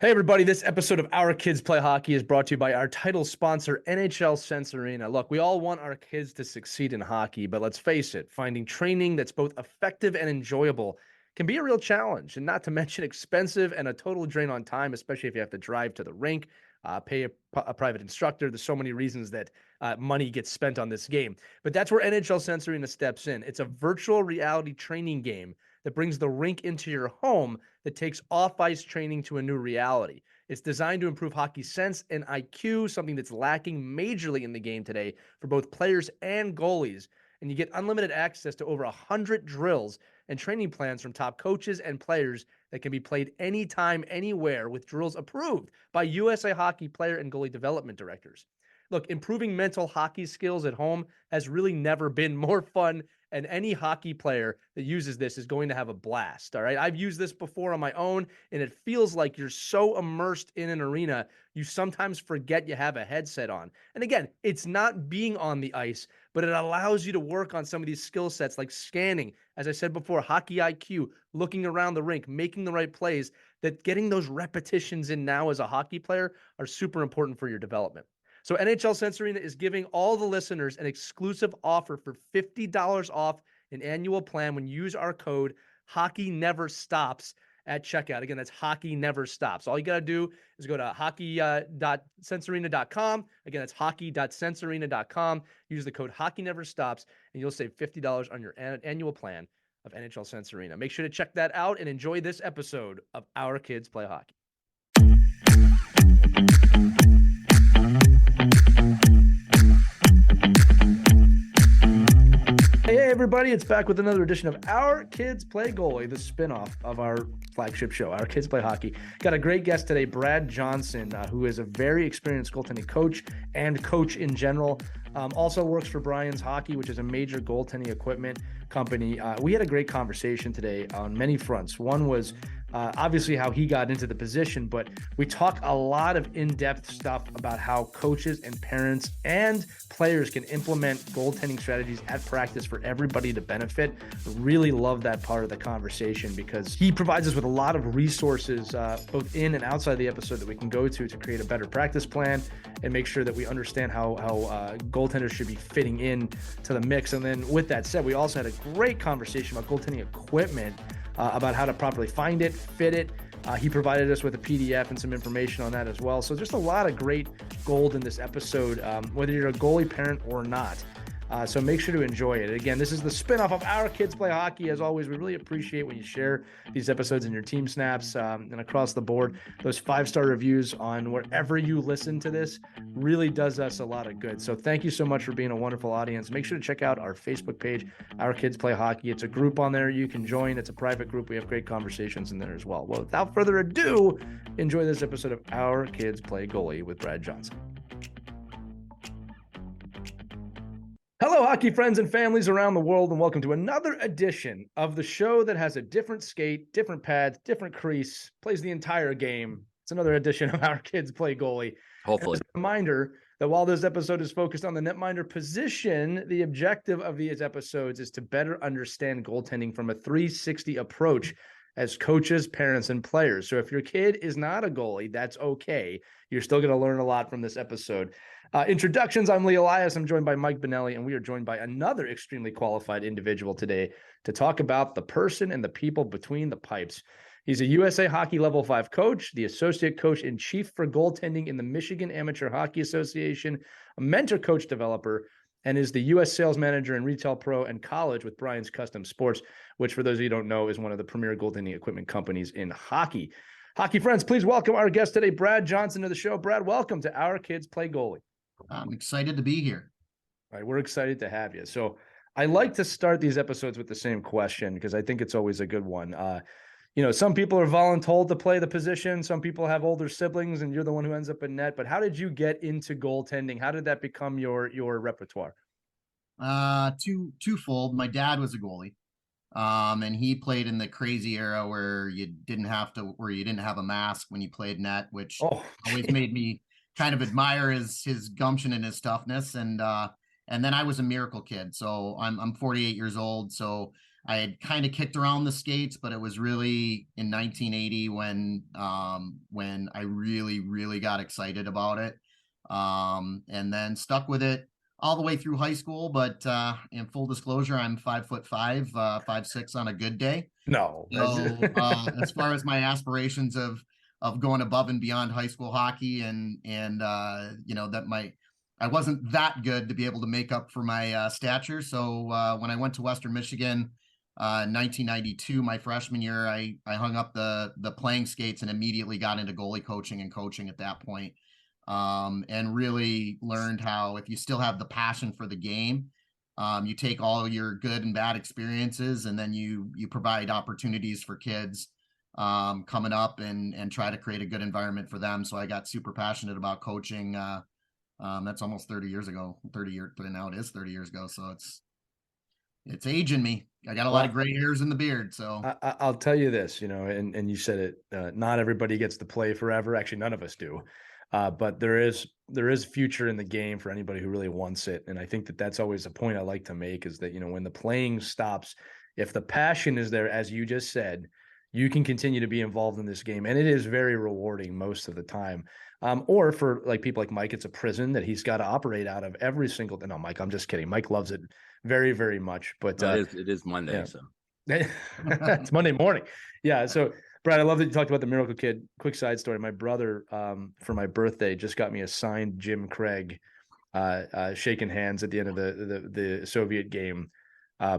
Hey, everybody. This episode of Our Kids Play Hockey is brought to you by our title sponsor, NHL Sense Arena. Look, we all want our kids to succeed in hockey, but let's face it, finding training that's both effective and enjoyable can be a real challenge, and not to mention expensive and a total drain on time, especially if you have to drive to the rink, pay a private instructor. There's so many reasons that money gets spent on this game. But that's where NHL Sense Arena steps in. It's a virtual reality training game that brings the rink into your home that takes off-ice training to a new reality. It's designed to improve hockey sense and IQ, something that's lacking majorly in the game today for both players and goalies. And you get unlimited access to over 100 drills and training plans from top coaches and players that can be played anytime, anywhere, with drills approved by USA Hockey player and goalie development directors. Look, improving mental hockey skills at home has really never been more fun, and any hockey player that uses this is going to have a blast. All right. I've used this before on my own, and it feels like you're so immersed in an arena, you sometimes forget you have a headset on. And again, it's not being on the ice, but it allows you to work on some of these skill sets like scanning, as I said before, hockey IQ, looking around the rink, making the right plays, that getting those repetitions in now as a hockey player are super important for your development. So NHL Sense Arena is giving all the listeners an exclusive offer for $50 off an annual plan when you use our code Hockey Never Stops at checkout. Again, that's Hockey Never Stops. All you got to do is go to hockey.sensearena.com. Again, that's hockey.sensearena.com. Use the code Hockey Never Stops, and you'll save $50 on your annual plan of NHL Sense Arena. Make sure to check that out and enjoy this episode of Our Kids Play Hockey. Hey, everybody, it's back with another edition of Our Kids Play Goalie, the spinoff of our flagship show, Our Kids Play Hockey. Got a great guest today, Brad Johnson, who is a very experienced goaltending coach and coach in general. Also works for Brian's Hockey, which is a major goaltending equipment company. We had a great conversation today on many fronts. One was obviously how he got into the position, but we talk a lot of in-depth stuff about how coaches and parents and players can implement goaltending strategies at practice for everybody to benefit. Really love that part of the conversation because he provides us with a lot of resources, both in and outside the episode, that we can go to create a better practice plan and make sure that we understand how goaltenders should be fitting in to the mix. And then with that said, we also had a great conversation about goaltending equipment, about how to properly find it, fit it. He provided us with a PDF and some information on that as well. So just a lot of great gold in this episode, whether you're a goalie parent or not. So make sure to enjoy it. Again, this is the spinoff of Our Kids Play Hockey. As always, we really appreciate when you share these episodes in your team snaps and across the board. Those 5-star reviews on wherever you listen to this really does us a lot of good. So thank you so much for being a wonderful audience. Make sure to check out our Facebook page, Our Kids Play Hockey. It's a group on there you can join. It's a private group. We have great conversations in there as well. Well, without further ado, enjoy this episode of Our Kids Play Goalie with Brad Johnson. Hello, hockey friends and families around the world, and welcome to another edition of the show that has a different skate, different pads, different crease, plays the entire game. It's another edition of Our Kids Play Goalie. Hopefully. As a reminder that while this episode is focused on the netminder position, the objective of these episodes is to better understand goaltending from a 360 approach as coaches, parents, and players. So if your kid is not a goalie, that's okay. You're still going to learn a lot from this episode. Introductions, I'm Lee Elias. I'm joined by Mike Benelli, and we are joined by another extremely qualified individual today to talk about the person and the people between the pipes. He's a USA Hockey Level 5 coach, the associate coach in chief for goaltending in the Michigan Amateur Hockey Association, a mentor coach developer, and is the U.S. sales manager in retail pro and college with Brian's Custom Sports, which, for those of you who don't know, is one of the premier goaltending equipment companies in hockey. Hockey friends, please welcome our guest today, Brad Johnson, to the show. Brad, welcome to Our Kids Play Goalie. I'm excited to be here. All right, we're excited to have you. So I like to start these episodes with the same question because I think it's always a good one. Some people are voluntold to play the position. Some people have older siblings, and you're the one who ends up in net. But how did you get into goaltending? How did that become your repertoire? Twofold. My dad was a goalie, and he played in the crazy era where you didn't have a mask when you played net, which always made me kind of admire his gumption and his toughness. And then I was a miracle kid. So I'm 48 years old. So I had kind of kicked around the skates, but it was really in 1980 when I really got excited about it. And then stuck with it all the way through high school. But in full disclosure, I'm 5'5", 5'6" on a good day. No. So as far as my aspirations of going above and beyond high school hockey, and that I wasn't that good to be able to make up for my stature. So when I went to Western Michigan, 1992, my freshman year, I hung up the playing skates and immediately got into goalie coaching and coaching at that point. And really learned how, if you still have the passion for the game, you take all your good and bad experiences, and then you provide opportunities for kids coming up and try to create a good environment for them. So I got super passionate about coaching. That's almost 30 years ago. 30 years, but now it is 30 years ago. So it's aging me. I got a lot of gray hairs in the beard. So I'll tell you this, and you said it, not everybody gets to play forever. Actually, none of us do. But there is future in the game for anybody who really wants it. And I think that's always a point I like to make, is that, when the playing stops, if the passion is there, as you just said, you can continue to be involved in this game. And it is very rewarding most of the time. Or for like people like Mike, it's a prison that he's got to operate out of every single day. No, Mike, I'm just kidding. Mike loves it very, very much. But no, it is Monday, yeah. So it's Monday morning. Yeah. So Brad, I love that you talked about the Miracle Kid. Quick side story. My brother, for my birthday, just got me a signed Jim Craig shaking hands at the end of the Soviet game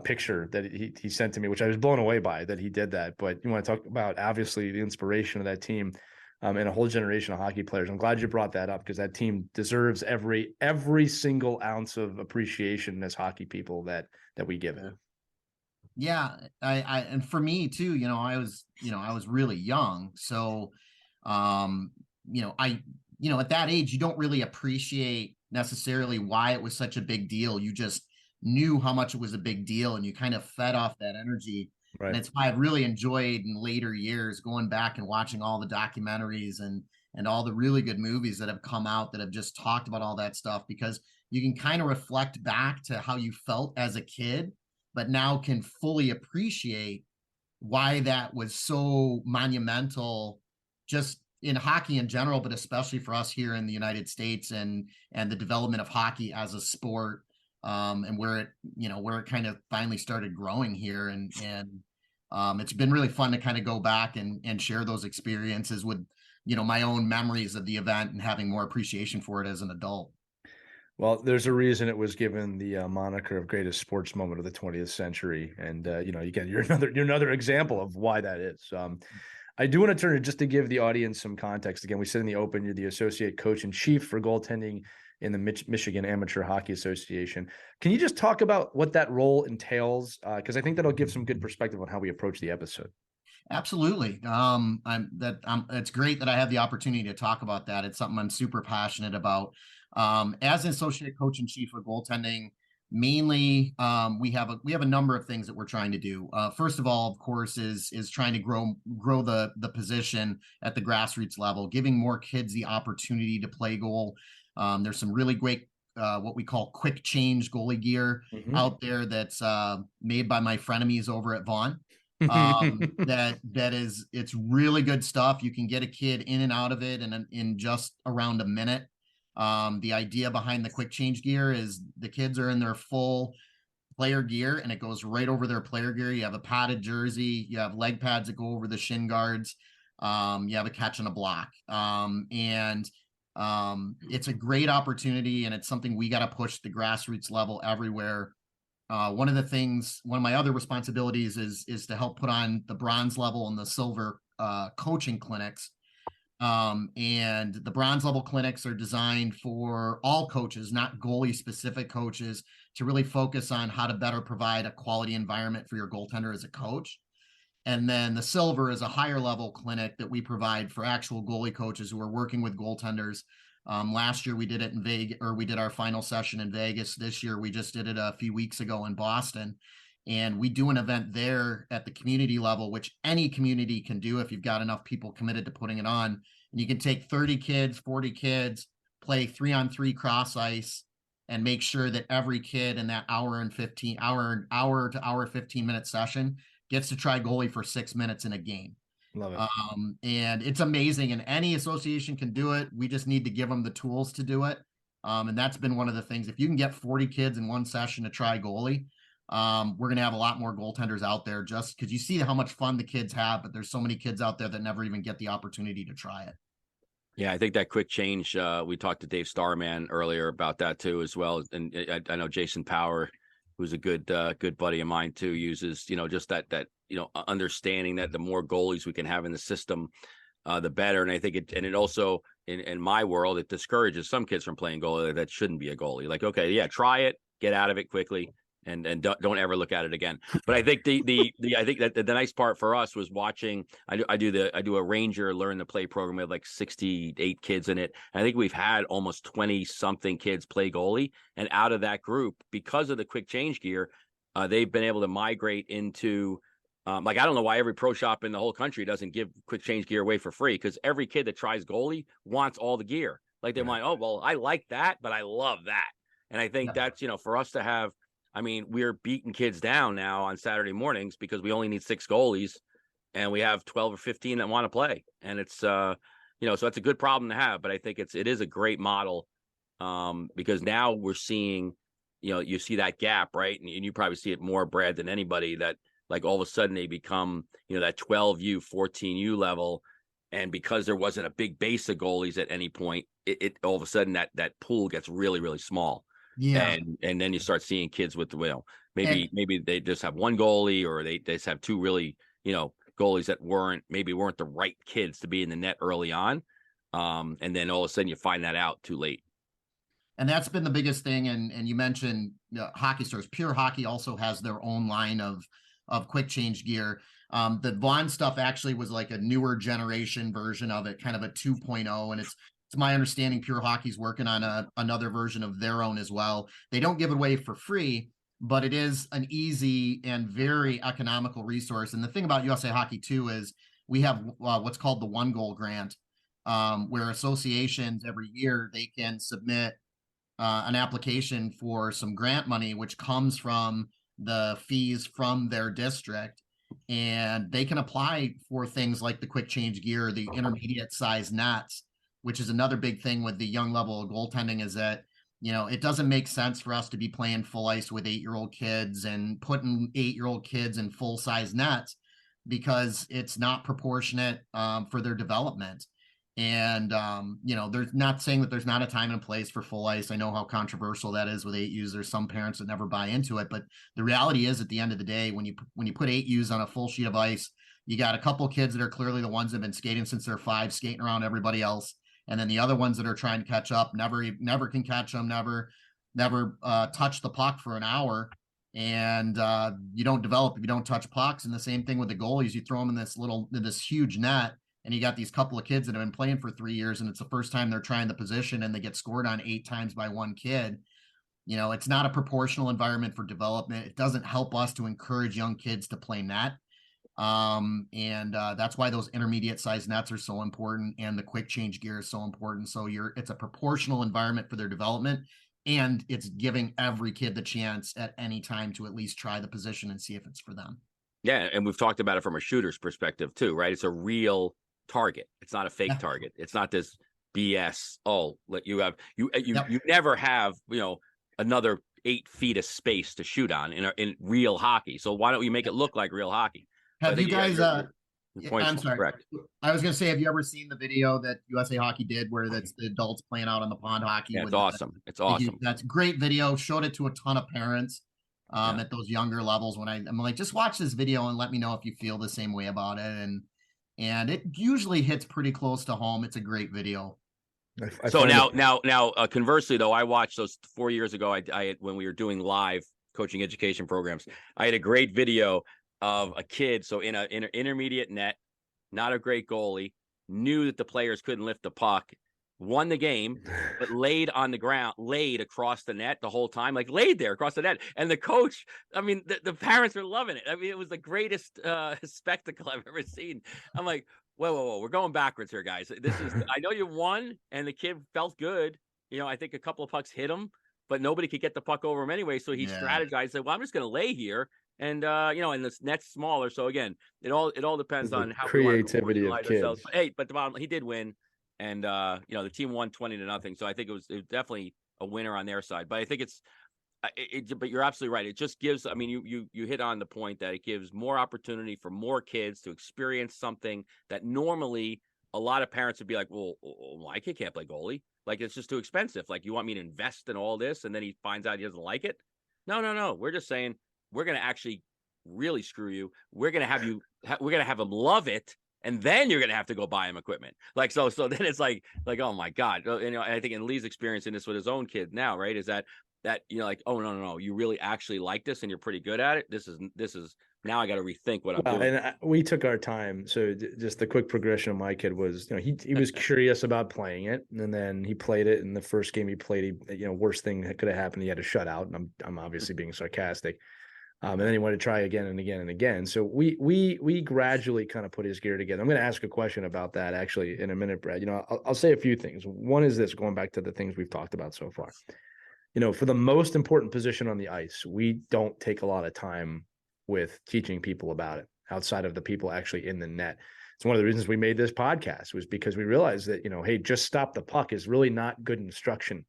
picture that he sent to me, which I was blown away by that he did that. But you want to talk about, obviously, the inspiration of that team and a whole generation of hockey players. I'm glad you brought that up, because that team deserves every single ounce of appreciation as hockey people that we give it. Yeah, and for me too, I was really young. So, at that age, you don't really appreciate necessarily why it was such a big deal. You just knew how much it was a big deal, and you kind of fed off that energy. Right. And it's why I've really enjoyed in later years going back and watching all the documentaries and all the really good movies that have come out that have just talked about all that stuff, because you can kind of reflect back to how you felt as a kid, but now can fully appreciate why that was so monumental, just in hockey in general, but especially for us here in the United States, and the development of hockey as a sport, and where it kind of finally started growing here. And it's been really fun to kind of go back and share those experiences with, my own memories of the event and having more appreciation for it as an adult. Well, there's a reason it was given the moniker of greatest sports moment of the 20th century. And, again, you're another example of why that is. I do want to turn it just to give the audience some context. Again, we said in the open, you're the associate coach in chief for goaltending in the Michigan Amateur Hockey Association. Can you just talk about what that role entails? Because I think that'll give some good perspective on how we approach the episode. Absolutely. It's great that I have the opportunity to talk about that. It's something I'm super passionate about. As an associate coach in chief for goaltending, mainly we have a number of things that we're trying to do. First of all, of course, is trying to grow the position at the grassroots level, giving more kids the opportunity to play goal. There's some really great what we call quick change goalie gear out there that's made by my frenemies over at Vaughn. It's really good stuff. You can get a kid in and out of it in just around a minute. The idea behind the quick change gear is the kids are in their full player gear, and it goes right over their player gear. You have a padded jersey, you have leg pads that go over the shin guards, you have a catch and a block. It's a great opportunity, and it's something we got to push the grassroots level everywhere. One of my other responsibilities is to help put on the bronze level and the silver coaching clinics. And the bronze level clinics are designed for all coaches, not goalie specific coaches, to really focus on how to better provide a quality environment for your goaltender as a coach. And then the silver is a higher level clinic that we provide for actual goalie coaches who are working with goaltenders. Last year we did it in Vegas, or we did our final session in Vegas. This year we just did it a few weeks ago in Boston. And we do an event there at the community level, which any community can do if you've got enough people committed to putting it on. And you can take 30 kids, 40 kids, play 3-on-3 cross ice, and make sure that every kid in that hour to hour 15-minute session gets to try goalie for 6 minutes in a game. Love it. And it's amazing, and any association can do it. We just need to give them the tools to do it. And that's been one of the things. If you can get 40 kids in one session to try goalie, we're going to have a lot more goaltenders out there, just because you see how much fun the kids have, but there's so many kids out there that never even get the opportunity to try it. Yeah, I think that quick change, we talked to Dave Starman earlier about that too, as well. And I know Jason Power, who's a good buddy of mine too, uses, just that, understanding that the more goalies we can have in the system, the better. And I think it also, in my world, it discourages some kids from playing goalie that shouldn't be a goalie. Like, okay, yeah, try it, get out of it quickly, and don't ever look at it again. But I think I think that the nice part for us was watching. I do a Ranger Learn to Play program with like 68 kids in it. And I think we've had almost 20 something kids play goalie, and out of that group, because of the quick change gear, they've been able to migrate into. Like, I don't know why every pro shop in the whole country doesn't give quick change gear away for free, because every kid that tries goalie wants all the gear. Like, they're like, oh, well, I like that, but I love that. And I think that's, for us to have, I mean, we're beating kids down now on Saturday mornings because we only need 6 goalies and we have 12 or 15 that want to play. And it's, so it's a good problem to have, but I think it is a great model, because now we're seeing, you see that gap, right? And you probably see it more, Brad, than anybody, that like all of a sudden they become, that 12U, 14U level. And because there wasn't a big base of goalies at any point, it all of a sudden that pool gets really, really small. Yeah. And then you start seeing kids with, maybe they just have one goalie, or they just have 2 really, goalies that weren't the right kids to be in the net early on. And then all of a sudden you find that out too late. And that's been the biggest thing. And you mentioned Hockey Stores. Pure Hockey also has their own line of quick change gear. The Vaughn stuff actually was like a newer generation version of it, kind of a 2.0. And it's my understanding Pure Hockey's working on another version of their own as well. They don't give it away for free, but it is an easy and very economical resource. And the thing about USA Hockey too is we have what's called the 1 Goal Grant, where associations every year, they can submit an application for some grant money, which comes from the fees from their district, and they can apply for things like the quick change gear, the intermediate size nets, which is another big thing with the young level of goaltending, is that, it doesn't make sense for us to be playing full ice with 8-year-old kids and putting 8-year-old kids in full size nets, because it's not proportionate for their development. And, there's not saying that there's not a time and place for full ice. I know how controversial that is with 8Us. There's some parents that never buy into it, but the reality is, at the end of the day, when you put 8Us on a full sheet of ice, you got a couple kids that are clearly the ones that have been skating since they're 5, skating around everybody else. And then the other ones that are trying to catch up, never can catch them, never touch the puck for an hour. And you don't develop if you don't touch pucks. And the same thing with the goalies. You throw them in this huge net, and you got these couple of kids that have been playing for 3 years, and it's the first time they're trying the position, and they get scored on 8 times by one kid. It's not a proportional environment for development. It doesn't help us to encourage young kids to play net. And that's why those intermediate size nets are so important, and the quick change gear is so important. So it's a proportional environment for their development, and it's giving every kid the chance at any time to at least try the position and see if it's for them. Yeah. And we've talked about it from a shooter's perspective too, right? It's a real target. It's not a fake target. It's not this BS. Oh, you never have, another 8 feet of space to shoot on in real hockey. So why don't you make it look like real hockey? Have you guys, I'm sorry. Correct. I was going to say, have you ever seen the video that USA Hockey did where that's the adults playing out on the pond hockey? Yeah, it's awesome. It's awesome. That's a great video. Showed it to a ton of parents at those younger levels. When I'm like, just watch this video and let me know if you feel the same way about it. And it usually hits pretty close to home. It's a great video. So now, conversely though, I watched those 4 years ago. I when we were doing live coaching education programs, I had a great video of a kid. So in an intermediate net, not a great goalie, knew that the players couldn't lift the puck, won the game, but laid on the ground, laid across the net the whole time, like laid there across the net. And the coach, I mean, the parents are loving it. I mean, it was the greatest spectacle I've ever seen. I'm like, whoa, we're going backwards here, guys. I know you won and the kid felt good. I think a couple of pucks hit him, but nobody could get the puck over him anyway. So he strategized, said, well, I'm just going to lay here. And, and the net's smaller. So again, it all depends on how we want to creativity of ourselves. kids. But hey, but the bottom, he did win. And, the team won 20-0. So I think it was definitely a winner on their side. But I think but you're absolutely right. It just gives, I mean, you hit on the point that it gives more opportunity for more kids to experience something that normally a lot of parents would be like, well, my kid can't play goalie. Like, it's just too expensive. Like, you want me to invest in all this? And then he finds out he doesn't like it. No. We're just saying, we're going to actually really screw you. We're going to have we're going to have him love it. And then you're going to have to go buy him equipment. Like, so then it's like, oh my God. And I think in Lee's experiencing this with his own kid now, right. Is that, like, oh, no, you really actually like this and you're pretty good at it. This is now I got to rethink what I'm doing. And we took our time. So just the quick progression of my kid was, he was curious about playing it, and then he played it. In the first game he played, worst thing that could have happened, he had a shutout. And I'm obviously being sarcastic. And then he wanted to try again and again and again. So we gradually kind of put his gear together. I'm going to ask a question about that actually in a minute, Brad. I'll say a few things. One is this, going back to the things we've talked about so far. For the most important position on the ice, we don't take a lot of time with teaching people about it outside of the people actually in the net. It's one of the reasons we made this podcast, was because we realized that, hey, just stop the puck is really not good instruction.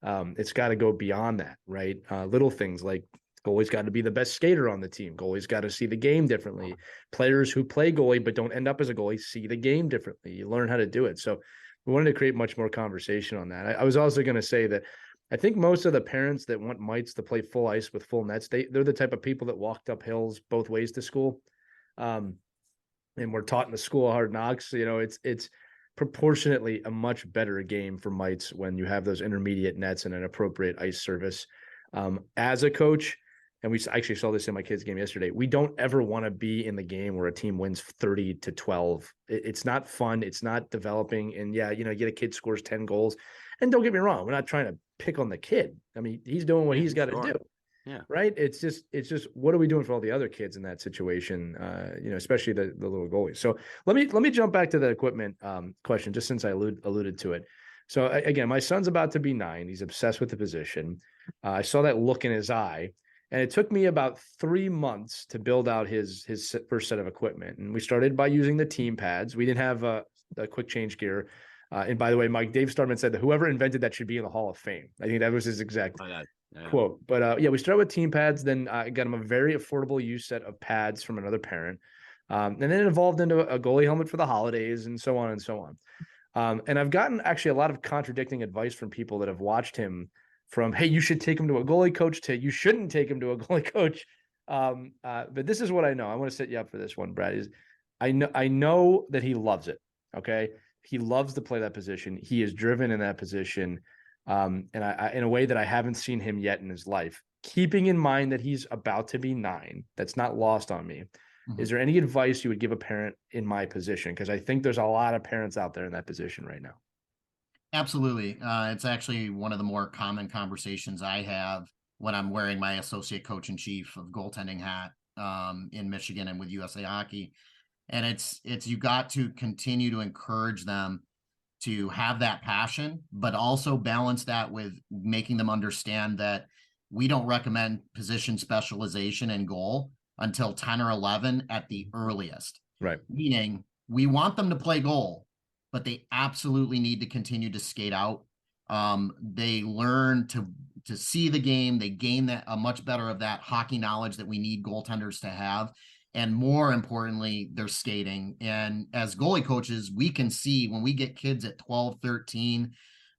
It's got to go beyond that, right? Little things like goalie's got to be the best skater on the team. Goalie's got to see the game differently. Players who play goalie but don't end up as a goalie see the game differently. You learn how to do it. So we wanted to create much more conversation on that. I was also going to say that I think most of the parents that want mites to play full ice with full nets, they're the type of people that walked up hills both ways to school. And we're taught in the school of hard knocks. It's proportionately a much better game for mites when you have those intermediate nets and an appropriate ice service. As a coach, and we actually saw this in my kids' game yesterday, we don't ever want to be in the game where a team wins 30-12. It's not fun. It's not developing. And yeah, you get a kid scores 10 goals. And don't get me wrong, we're not trying to pick on the kid. I mean, he's doing what he's got to do. Yeah. Right. It's just what are we doing for all the other kids in that situation? Especially the little goalies. So let me jump back to the equipment question, just since I alluded to it. So again, my son's about to be 9. He's obsessed with the position. I saw that look in his eye, and it took me about 3 months to build out his first set of equipment. And we started by using the team pads. We didn't have a quick change gear. And by the way, Dave Starman said that whoever invented that should be in the Hall of Fame. I think that was his exact quote. But we started with team pads. Then I got him a very affordable used set of pads from another parent. And then it evolved into a goalie helmet for the holidays and so on and so on. And I've gotten actually a lot of contradicting advice from people that have watched him, from, hey, you should take him to a goalie coach, to you shouldn't take him to a goalie coach. But this is what I know. I want to set you up for this one, Brad. Is I know that he loves it. Okay. He loves to play that position. He is driven in that position. And I in a way that I haven't seen him yet in his life, keeping in mind that he's about to be 9. That's not lost on me. Mm-hmm. Is there any advice you would give a parent in my position? Because I think there's a lot of parents out there in that position right now. Absolutely. It's actually one of the more common conversations I have when I'm wearing my associate coach in chief of goaltending hat in Michigan and with USA Hockey. And it's you got to continue to encourage them to have that passion, but also balance that with making them understand that we don't recommend position specialization in goal until 10 or 11 at the earliest. Right. Meaning we want them to play goal, but they absolutely need to continue to skate out. They learn to see the game. They gain that a much better of that hockey knowledge that we need goaltenders to have. And more importantly, they're skating. And as goalie coaches, we can see when we get kids at 12, 13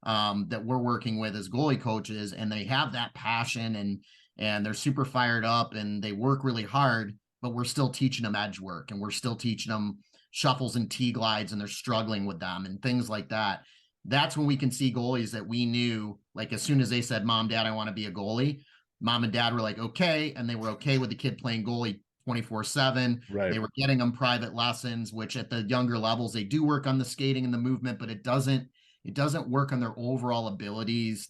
that we're working with as goalie coaches, and they have that passion and they're super fired up and they work really hard, but we're still teaching them edge work and we're still teaching them shuffles and T-glides, and they're struggling with them and things like that. That's when we can see goalies that we knew, like as soon as they said, Mom, Dad, I want to be a goalie, Mom and Dad were like, okay. And they were okay with the kid playing goalie 24/7. Right. They were getting them private lessons, which at the younger levels, they do work on the skating and the movement, but it doesn't work on their overall abilities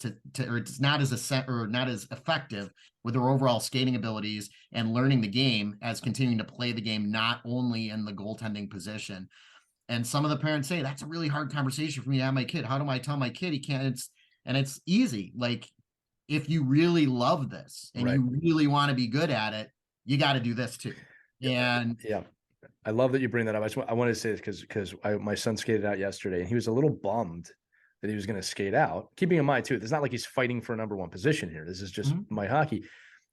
or it's not as effective with their overall skating abilities and learning the game as continuing to play the game, not only in the goaltending position. And some of the parents say, that's a really hard conversation for me to have my kid. How do I tell my kid he can't? It's easy. Like, if you really love this and you really want to be good at it, you got to do this too. And yeah, I love that you bring that up. I wanted to say this because my son skated out yesterday and he was a little bummed that he was going to skate out. Keeping in mind too, it's not like he's fighting for a number one position here. This is just my hockey.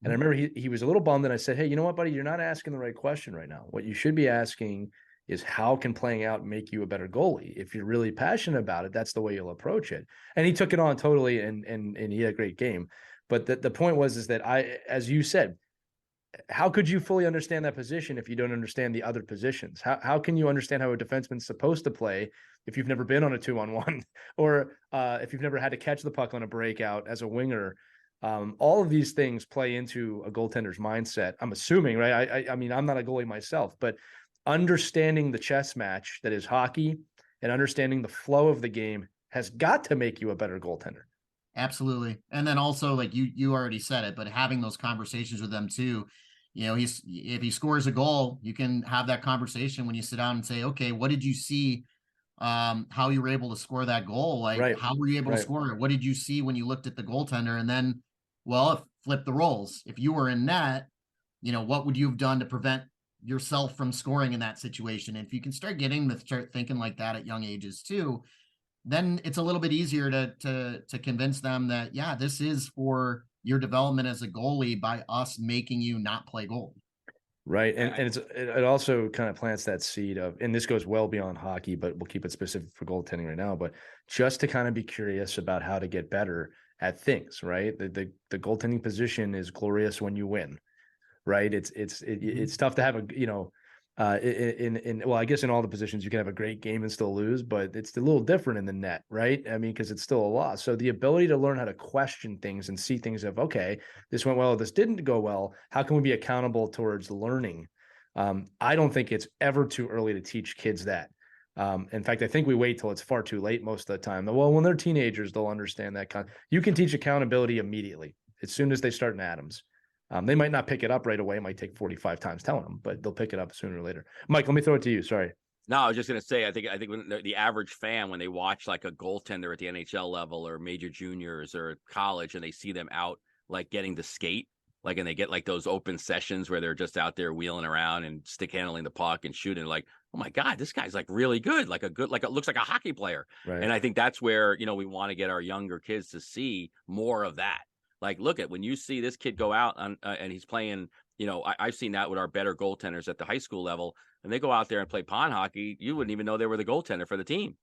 And I remember he was a little bummed, and I said, hey, you know what, buddy? You're not asking the right question right now. What you should be asking is how can playing out make you a better goalie? If you're really passionate about it, that's the way you'll approach it. And he took it on totally, and he had a great game. But the point is that as you said, how could you fully understand that position if you don't understand the other positions? How can you understand how a defenseman's supposed to play if you've never been on a 2-on-1 or if you've never had to catch the puck on a breakout as a winger? All of these things play into a goaltender's mindset. I'm assuming, right? I mean, I'm not a goalie myself, but understanding the chess match that is hockey and understanding the flow of the game has got to make you a better goaltender. Absolutely. And then also, like you already said it, but having those conversations with them too, if he scores a goal, you can have that conversation when you sit down and say, okay, what did you see? How you were able to score that goal? Like, how were you able to score it? What did you see when you looked at the goaltender? And then, flip the roles. If you were in net, what would you have done to prevent yourself from scoring in that situation? And if you can start thinking like that at young ages too, then it's a little bit easier to convince them that, yeah, this is for your development as a goalie by us making you not play goalie. Right. And it also kind of plants that seed of, and this goes well beyond hockey, but we'll keep it specific for goaltending right now, but just to kind of be curious about how to get better at things, right? The goaltending position is glorious when you win, right? It's tough to have I guess in all the positions you can have a great game and still lose, but it's a little different in the net, right? I mean, because it's still a loss. So the ability to learn how to question things and see things of, okay, this went well, this didn't go well. How can we be accountable towards learning? I don't think it's ever too early to teach kids that. In fact, I think we wait till it's far too late most of the time. Well, when they're teenagers, they'll understand that. You can teach accountability immediately as soon as they start in Adams. They might not pick it up right away. It might take 45 times telling them, but they'll pick it up sooner or later. Mike, let me throw it to you. Sorry. No, I was just going to say, I think when the average fan, when they watch like a goaltender at the NHL level or major juniors or college, and they see them out like getting the skate, like, and they get like those open sessions where they're just out there wheeling around and stick handling the puck and shooting, like, oh my God, this guy's like really good, like it looks like a hockey player. Right. And I think that's where, we want to get our younger kids to see more of that. Like, look at when you see this kid go out on and he's playing, I've seen that with our better goaltenders at the high school level. And they go out there and play pond hockey, you wouldn't even know they were the goaltender for the team.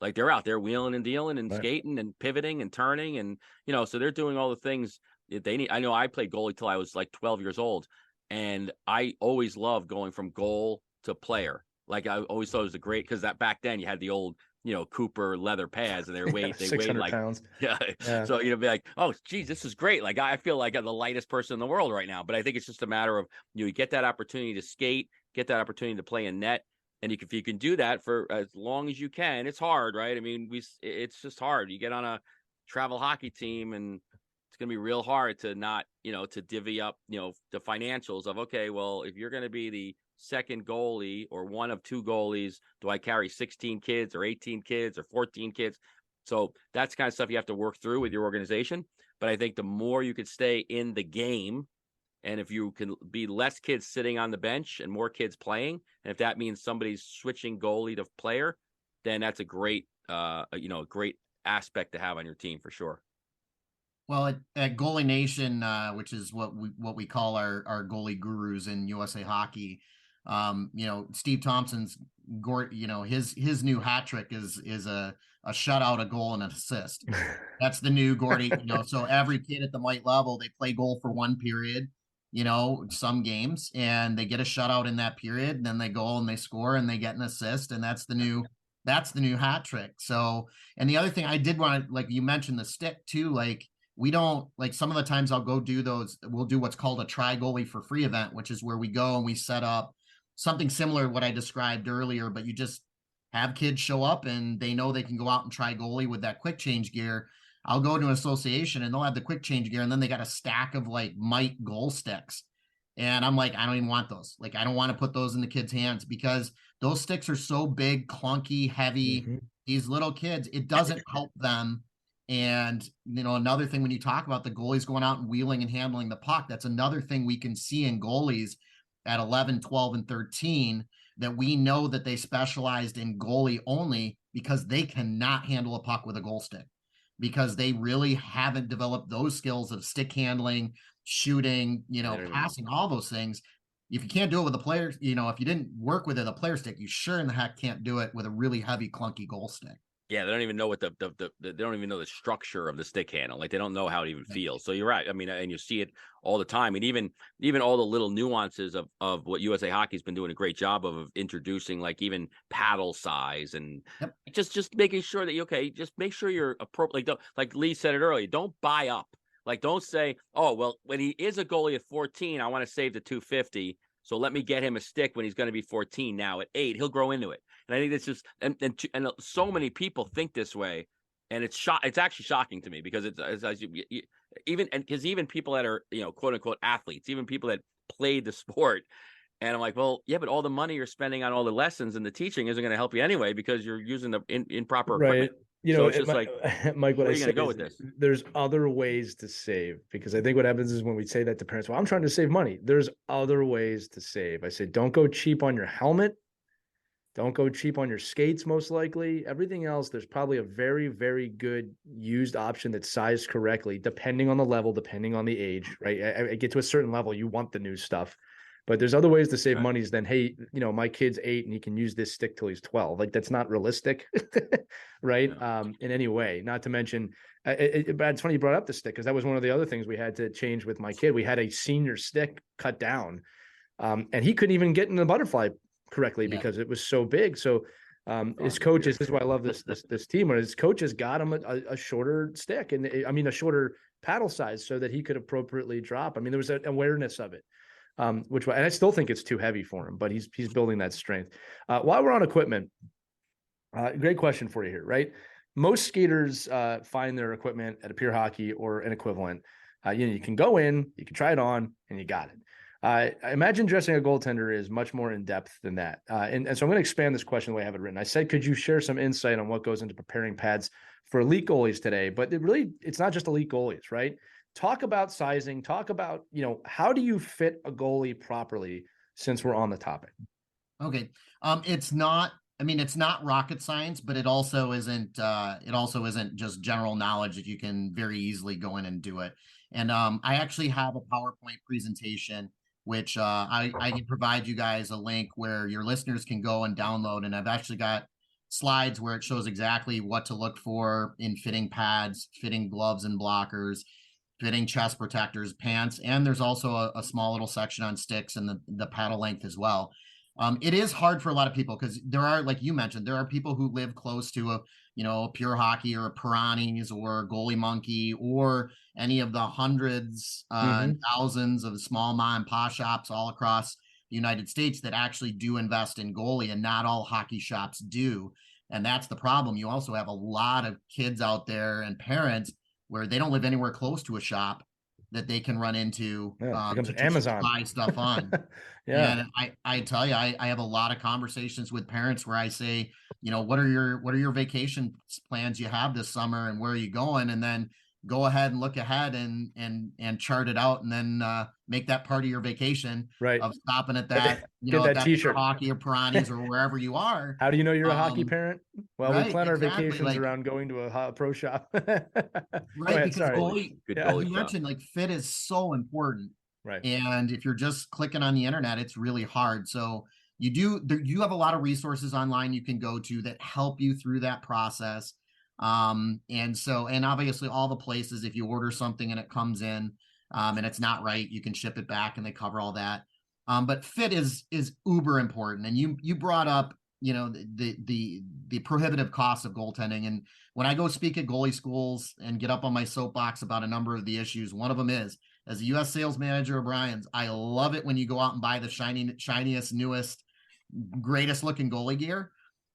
Like, they're out there wheeling and dealing and skating and pivoting and turning. And, so they're doing all the things that they need. I know I played goalie till I was like 12 years old. And I always loved going from goal to player. Like, I always thought it was great because that back then you had the old, Cooper leather pads, and they weighed like pounds. Yeah. So be like, oh geez, this is great. Like, I feel like I'm the lightest person in the world right now. But I think it's just a matter of you get that opportunity to skate, get that opportunity to play in net, and if you can do that for as long as you can. It's hard, right? I mean, it's just hard. You get on a travel hockey team, and it's gonna be real hard to not, to divvy up, the financials of, okay, well, if you're gonna be the second goalie or one of two goalies, do I carry 16 kids or 18 kids or 14 kids? So that's kind of stuff you have to work through with your organization. But I think the more you could stay in the game, and if you can be less kids sitting on the bench and more kids playing, and if that means somebody's switching goalie to player, then that's a great, great aspect to have on your team for sure. Well, at Goalie Nation, which is what we call our goalie gurus in USA Hockey, Steve Thompson's his new hat trick is a shutout, a goal, and an assist. That's the new Gordy. So every kid at the Mite level, they play goal for one period, some games, and they get a shutout in that period, and then they go and they score and they get an assist, and that's the new hat trick. So, and the other thing I did want to, like you mentioned the stick too, like, we don't, like, some of the times I'll go do those, we'll do what's called a try goalie for free event, which is where we go and we set up something similar to what I described earlier, but you just have kids show up and they know they can go out and try goalie with that quick change gear. I'll go to an association and they'll have the quick change gear, and then they got a stack of like Mite goal sticks. And I'm like, I don't even want those. Like, I don't want to put those in the kids' hands because those sticks are so big, clunky, heavy. These little kids, it doesn't help them And, another thing, when you talk about the goalies going out and wheeling and handling the puck, that's another thing we can see in goalies at 11, 12, and 13, that we know that they specialized in goalie only because they cannot handle a puck with a goal stick, because they really haven't developed those skills of stick handling, shooting, passing, all those things. If you can't do it with a player, if you didn't work with a player stick, you sure in the heck can't do it with a really heavy, clunky goal stick. Yeah, they don't even know what they don't even know the structure of the stick handle. Like, they don't know how it even feels. So you're right. I mean, and you see it all the time. And even all the little nuances of what USA Hockey's been doing a great job of introducing, like even paddle size and just making sure that just make sure you're appropriate. Like Lee said it earlier, don't buy up. Like, don't say, oh, well, when he is a goalie at 14, I want to save the 250. So let me get him a stick when he's going to be 14. Now at 8, he'll grow into it. And I think it's just, and so many people think this way, and it's actually shocking to me, because even people that are, quote unquote athletes, even people that played the sport. And I'm like, well, yeah, but all the money you're spending on all the lessons and the teaching isn't going to help you anyway, because you're using the improper equipment. So it's just like, Mike, what where I are you say going to go is with this? there's other ways to save, because I think what happens is when we say that to parents, well, I'm trying to save money. There's other ways to save. I say, don't go cheap on your helmet. Don't go cheap on your skates, most likely. Everything else, there's probably a very, very good used option that's sized correctly, depending on the level, depending on the age, right? I get to a certain level, you want the new stuff. But there's other ways to save money than, hey, my kid's 8 and he can use this stick till he's 12. Like, that's not realistic, right? In any way. Not to mention, but it's funny you brought up the stick, because that was one of the other things we had to change with my kid. We had a senior stick cut down, and he couldn't even get in the butterfly correctly because it was so big. So his coaches, this is why I love this team, where his coaches got him a shorter stick, and a shorter paddle size, so that he could appropriately drop. I mean, there was an awareness of it. And I still think it's too heavy for him, but he's building that strength. While we're on equipment, great question for you here, right? Most skaters find their equipment at a Pure Hockey or an equivalent. You can go in, you can try it on, and you got it. I imagine dressing a goaltender is much more in depth than that. And so I'm going to expand this question the way I have it written. I said, could you share some insight on what goes into preparing pads for elite goalies today? But it's not just elite goalies, right? Talk about sizing, talk about, how do you fit a goalie properly, since we're on the topic? Okay. It's not rocket science, but it also isn't just general knowledge that you can very easily go in and do it. And I actually have a PowerPoint presentation, which I can provide you guys a link where your listeners can go and download. And I've actually got slides where it shows exactly what to look for in fitting pads, fitting gloves and blockers, fitting chest protectors, pants, and there's also a small little section on sticks and the paddle length as well. It is hard for a lot of people, because there are, like you mentioned, there are people who live close to a Pure Hockey or a Piranhas or Goalie Monkey or any of the hundreds and thousands of small mom and pop shops all across the United States that actually do invest in goalie, and not all hockey shops do. And that's the problem. You also have a lot of kids out there and parents where they don't live anywhere close to a shop that they can run into to Amazon, buy stuff on. And I tell you, I have a lot of conversations with parents where I say, what are your vacation plans you have this summer, and where are you going? And then go ahead and look ahead and chart it out, and then make that part of your vacation, right, of stopping at that, get that t-shirt, Hockey or Piranhas or wherever you are. How do you know you're a hockey parent? Well, we plan our vacations like, around going to a pro shop. Right, because goalie, you mentioned, like, fit is so important. Right. And if you're just clicking on the internet, it's really hard. So you have a lot of resources online you can go to that help you through that process. And obviously all the places, if you order something and it comes in and it's not right, you can ship it back and they cover all that. But fit is uber important. And you brought up, the prohibitive cost of goaltending. And when I go speak at goalie schools and get up on my soapbox about a number of the issues, one of them is, as a U.S. sales manager of Brian's, I love it when you go out and buy the shiniest, newest, greatest looking goalie gear.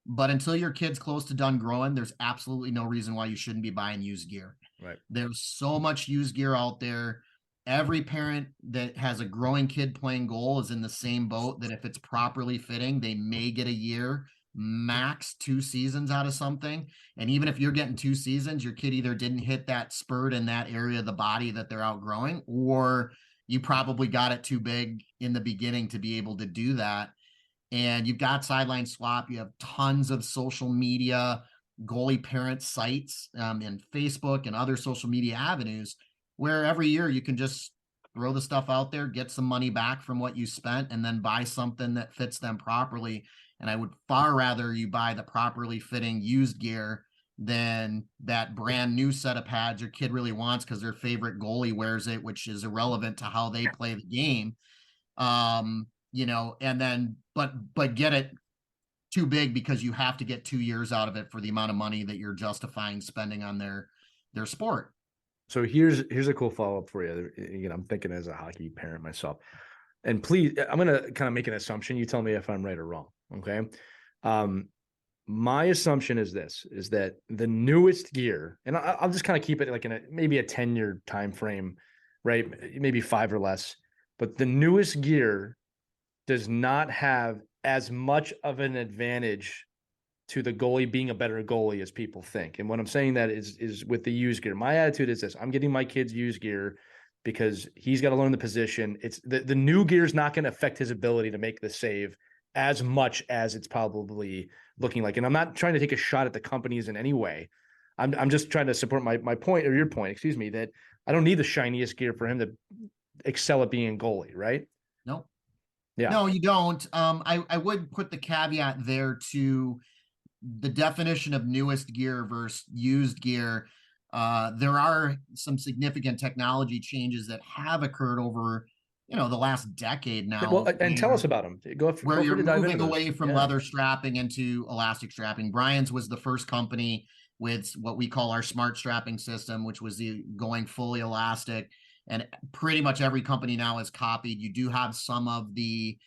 But until your kid's close to done growing, there's absolutely no reason why you shouldn't be buying used gear. Right. There's so much used gear out there. Every parent that has a growing kid playing goal is in the same boat, that if it's properly fitting, they may get a year, max 2 seasons out of something. And even if you're getting 2 seasons, your kid either didn't hit that spurt in that area of the body that they're outgrowing, or you probably got it too big in the beginning to be able to do that. And you've got Sideline Swap. You have tons of social media, goalie parent sites, and Facebook and other social media avenues where every year you can just throw the stuff out there, get some money back from what you spent, and then buy something that fits them properly. And I would far rather you buy the properly fitting used gear than that brand new set of pads your kid really wants because their favorite goalie wears it, which is irrelevant to how they play the game. And then but get it too big because you have to get 2 years out of it for the amount of money that you're justifying spending on their sport. So here's a cool follow-up for you. Again, I'm thinking as a hockey parent myself. And please, I'm going to kind of make an assumption. You tell me if I'm right or wrong. Okay. My assumption is that the newest gear, and I'll just kind of keep it like maybe a 10-year time frame, right? Maybe 5 or less. But the newest gear does not have as much of an advantage to the goalie being a better goalie as people think. And what I'm saying that is with the used gear. My attitude is this: I'm getting my kids used gear because he's got to learn the position. It's the new gear is not going to affect his ability to make the save as much as it's probably looking like. And I'm not trying to take a shot at the companies in any way. I'm just trying to support my point, or your point, excuse me, that I don't need the shiniest gear for him to excel at being a goalie, right? No. Yeah. No, you don't. I would put the caveat there to the definition of newest gear versus used gear. There are some significant technology changes that have occurred over, the last decade now. Well, and tell us about them. Where you're moving away from leather strapping into elastic strapping. Brian's was the first company with what we call our smart strapping system, which was going fully elastic. And pretty much every company now has copied. You do have some of the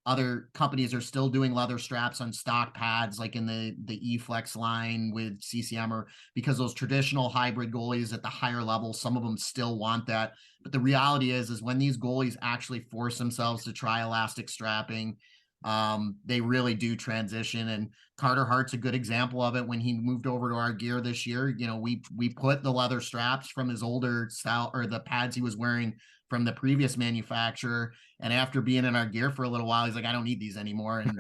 other companies are still doing leather straps on stock pads, like in the E-Flex line with CCM, or because those traditional hybrid goalies at the higher level, some of them still want that. But the reality is when these goalies actually force themselves to try elastic strapping, they really do transition. And Carter Hart's a good example of it. When he moved over to our gear this year, we put the leather straps from his older style, or the pads he was wearing from the previous manufacturer. And after being in our gear for a little while, he's like, I don't need these anymore. And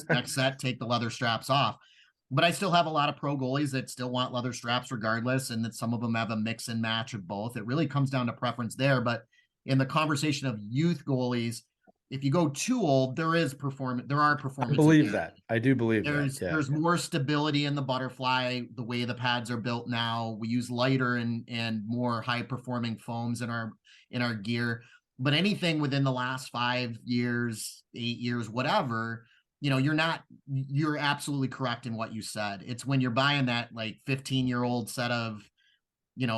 next set, take the leather straps off. But I still have a lot of pro goalies that still want leather straps regardless, and that some of them have a mix and match of both. It really comes down to preference there. But in the conversation of youth goalies, if you go too old, there are performance. I believe that. I do believe there's more stability in the butterfly, the way the pads are built now. We use lighter and more high performing foams in our gear. But anything within the last 5 years, 8 years, whatever, you're absolutely correct in what you said. It's when you're buying that like 15-year-old set of,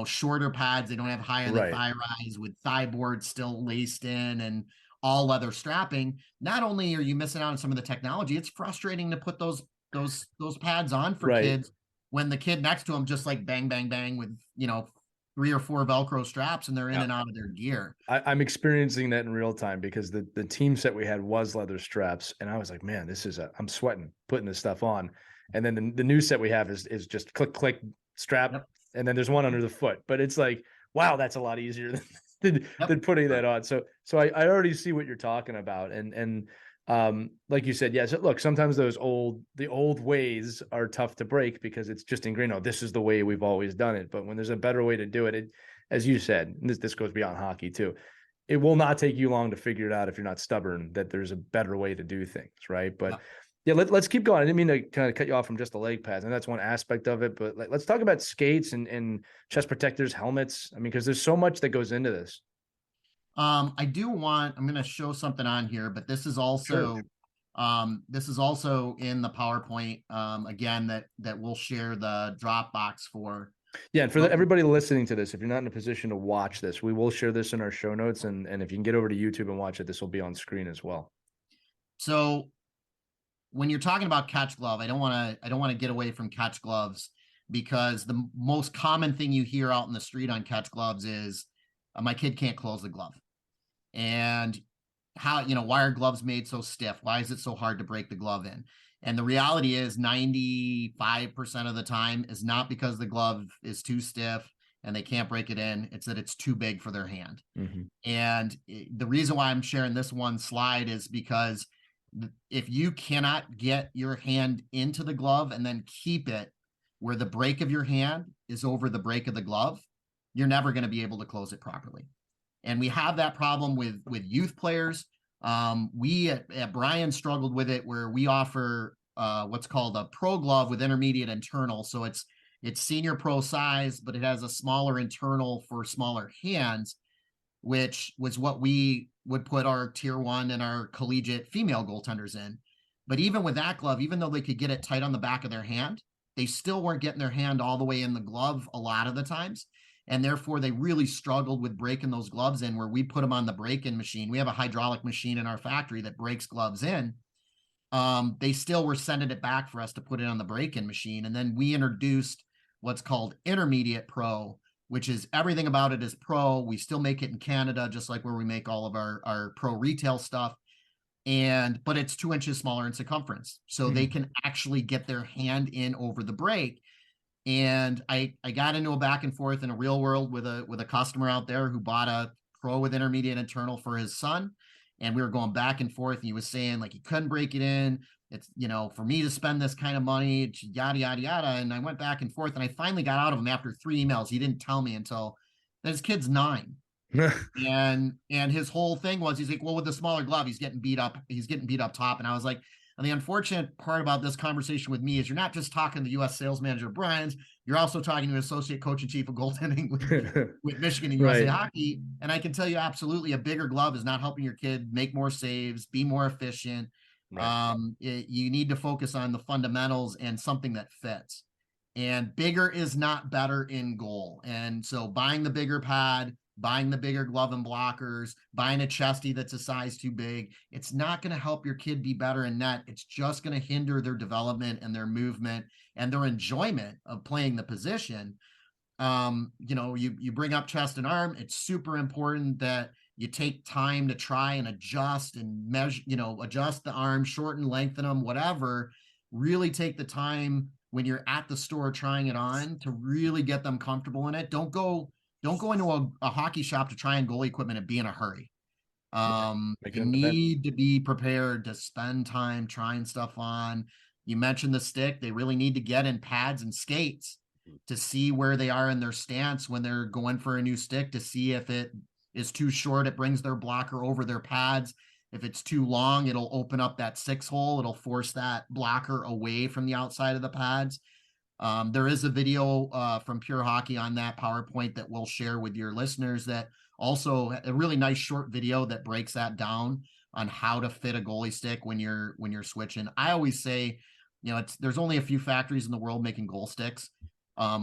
shorter pads, they don't have high on the thigh rise, with thigh boards still laced in and all leather strapping. Not only are you missing out on some of the technology, it's frustrating to put those pads on for kids when the kid next to them just like bang, bang, bang with, 3 or 4 Velcro straps, and they're in and out of their gear. I'm experiencing that in real time because the team set we had was leather straps. And I was like, man, I'm sweating putting this stuff on. And then the new set we have is just click, click, strap. Yep. And then there's one under the foot, but it's like, wow, that's a lot easier than putting that on. So I already see what you're talking about. And like you said, yes, look, sometimes the old ways are tough to break because it's just ingrained. Oh, this is the way we've always done it. But when there's a better way to do it, as you said, and this goes beyond hockey too, it will not take you long to figure it out if you're not stubborn that there's a better way to do things, right? But yeah, let's keep going. I didn't mean to kind of cut you off from just the leg pads, and that's one aspect of it. But let's talk about skates and chest protectors, helmets. I mean, because there's so much that goes into this. I'm going to show something on here, but this is also, in the PowerPoint, again, that we'll share the Dropbox for. Yeah. And for everybody listening to this, if you're not in a position to watch this, we will share this in our show notes. And if you can get over to YouTube and watch it, this will be on screen as well. So when you're talking about catch glove, I don't want to get away from catch gloves, because the most common thing you hear out in the street on catch gloves is, my kid can't close the glove. And how, why are gloves made so stiff? Why is it so hard to break the glove in? And the reality is 95% of the time is not because the glove is too stiff and they can't break it in. It's that it's too big for their hand. Mm-hmm. And the reason why I'm sharing this one slide is because if you cannot get your hand into the glove and then keep it where the break of your hand is over the break of the glove, you're never going to be able to close it properly. And we have that problem with youth players. We at Bryan struggled with it, where we offer what's called a pro glove with intermediate internal. So it's senior pro size, but it has a smaller internal for smaller hands, which was what we would put our tier 1 and our collegiate female goaltenders in. But even with that glove, even though they could get it tight on the back of their hand, they still weren't getting their hand all the way in the glove a lot of the times. And therefore, they really struggled with breaking those gloves in, where we put them on the break-in machine. We have a hydraulic machine in our factory that breaks gloves in. They still were sending it back for us to put it on the break-in machine. And then we introduced what's called intermediate pro, which is everything about it is pro. We still make it in Canada, just like where we make all of our pro retail stuff. But it's 2 inches smaller in circumference. So they can actually get their hand in over the break. And I got into a back and forth in a real world with a customer out there who bought a pro with intermediate internal for his son. And we were going back and forth. And he was saying, like, he couldn't break it in. It's, for me to spend this kind of money, yada, yada, yada. And I went back and forth, and I finally got out of him after 3 emails. He didn't tell me until his kid's 9. and his whole thing was, he's like, well, with the smaller glove, he's getting beat up top. And I was like, and the unfortunate part about this conversation with me is you're not just talking to the U.S. sales manager of Bryan's, you're also talking to associate coach and chief of goaltending with Michigan and USA Hockey. And I can tell you absolutely, a bigger glove is not helping your kid make more saves, be more efficient. Right. You need to focus on the fundamentals and something that fits. And bigger is not better in goal. And so buying the bigger pad, buying the bigger glove and blockers, buying a chesty that's a size too big, it's not going to help your kid be better in net. It's just going to hinder their development and their movement and their enjoyment of playing the position. You bring up chest and arm. It's super important that you take time to try and adjust and measure, adjust the arm, shorten, lengthen them, whatever. Really take the time when you're at the store trying it on to really get them comfortable in it. Don't go into a hockey shop to try and goalie equipment and be in a hurry. You need to be prepared to spend time trying stuff on. You mentioned the stick. They really need to get in pads and skates to see where they are in their stance when they're going for a new stick, to see if it is too short, it brings their blocker over their pads. If it's too long, it'll open up that 6 hole. It'll force that blocker away from the outside of the pads. There is a video from Pure Hockey on that PowerPoint that we'll share with your listeners, that also a really nice short video that breaks that down on how to fit a goalie stick when you're switching. I always say, there's only a few factories in the world making goal sticks.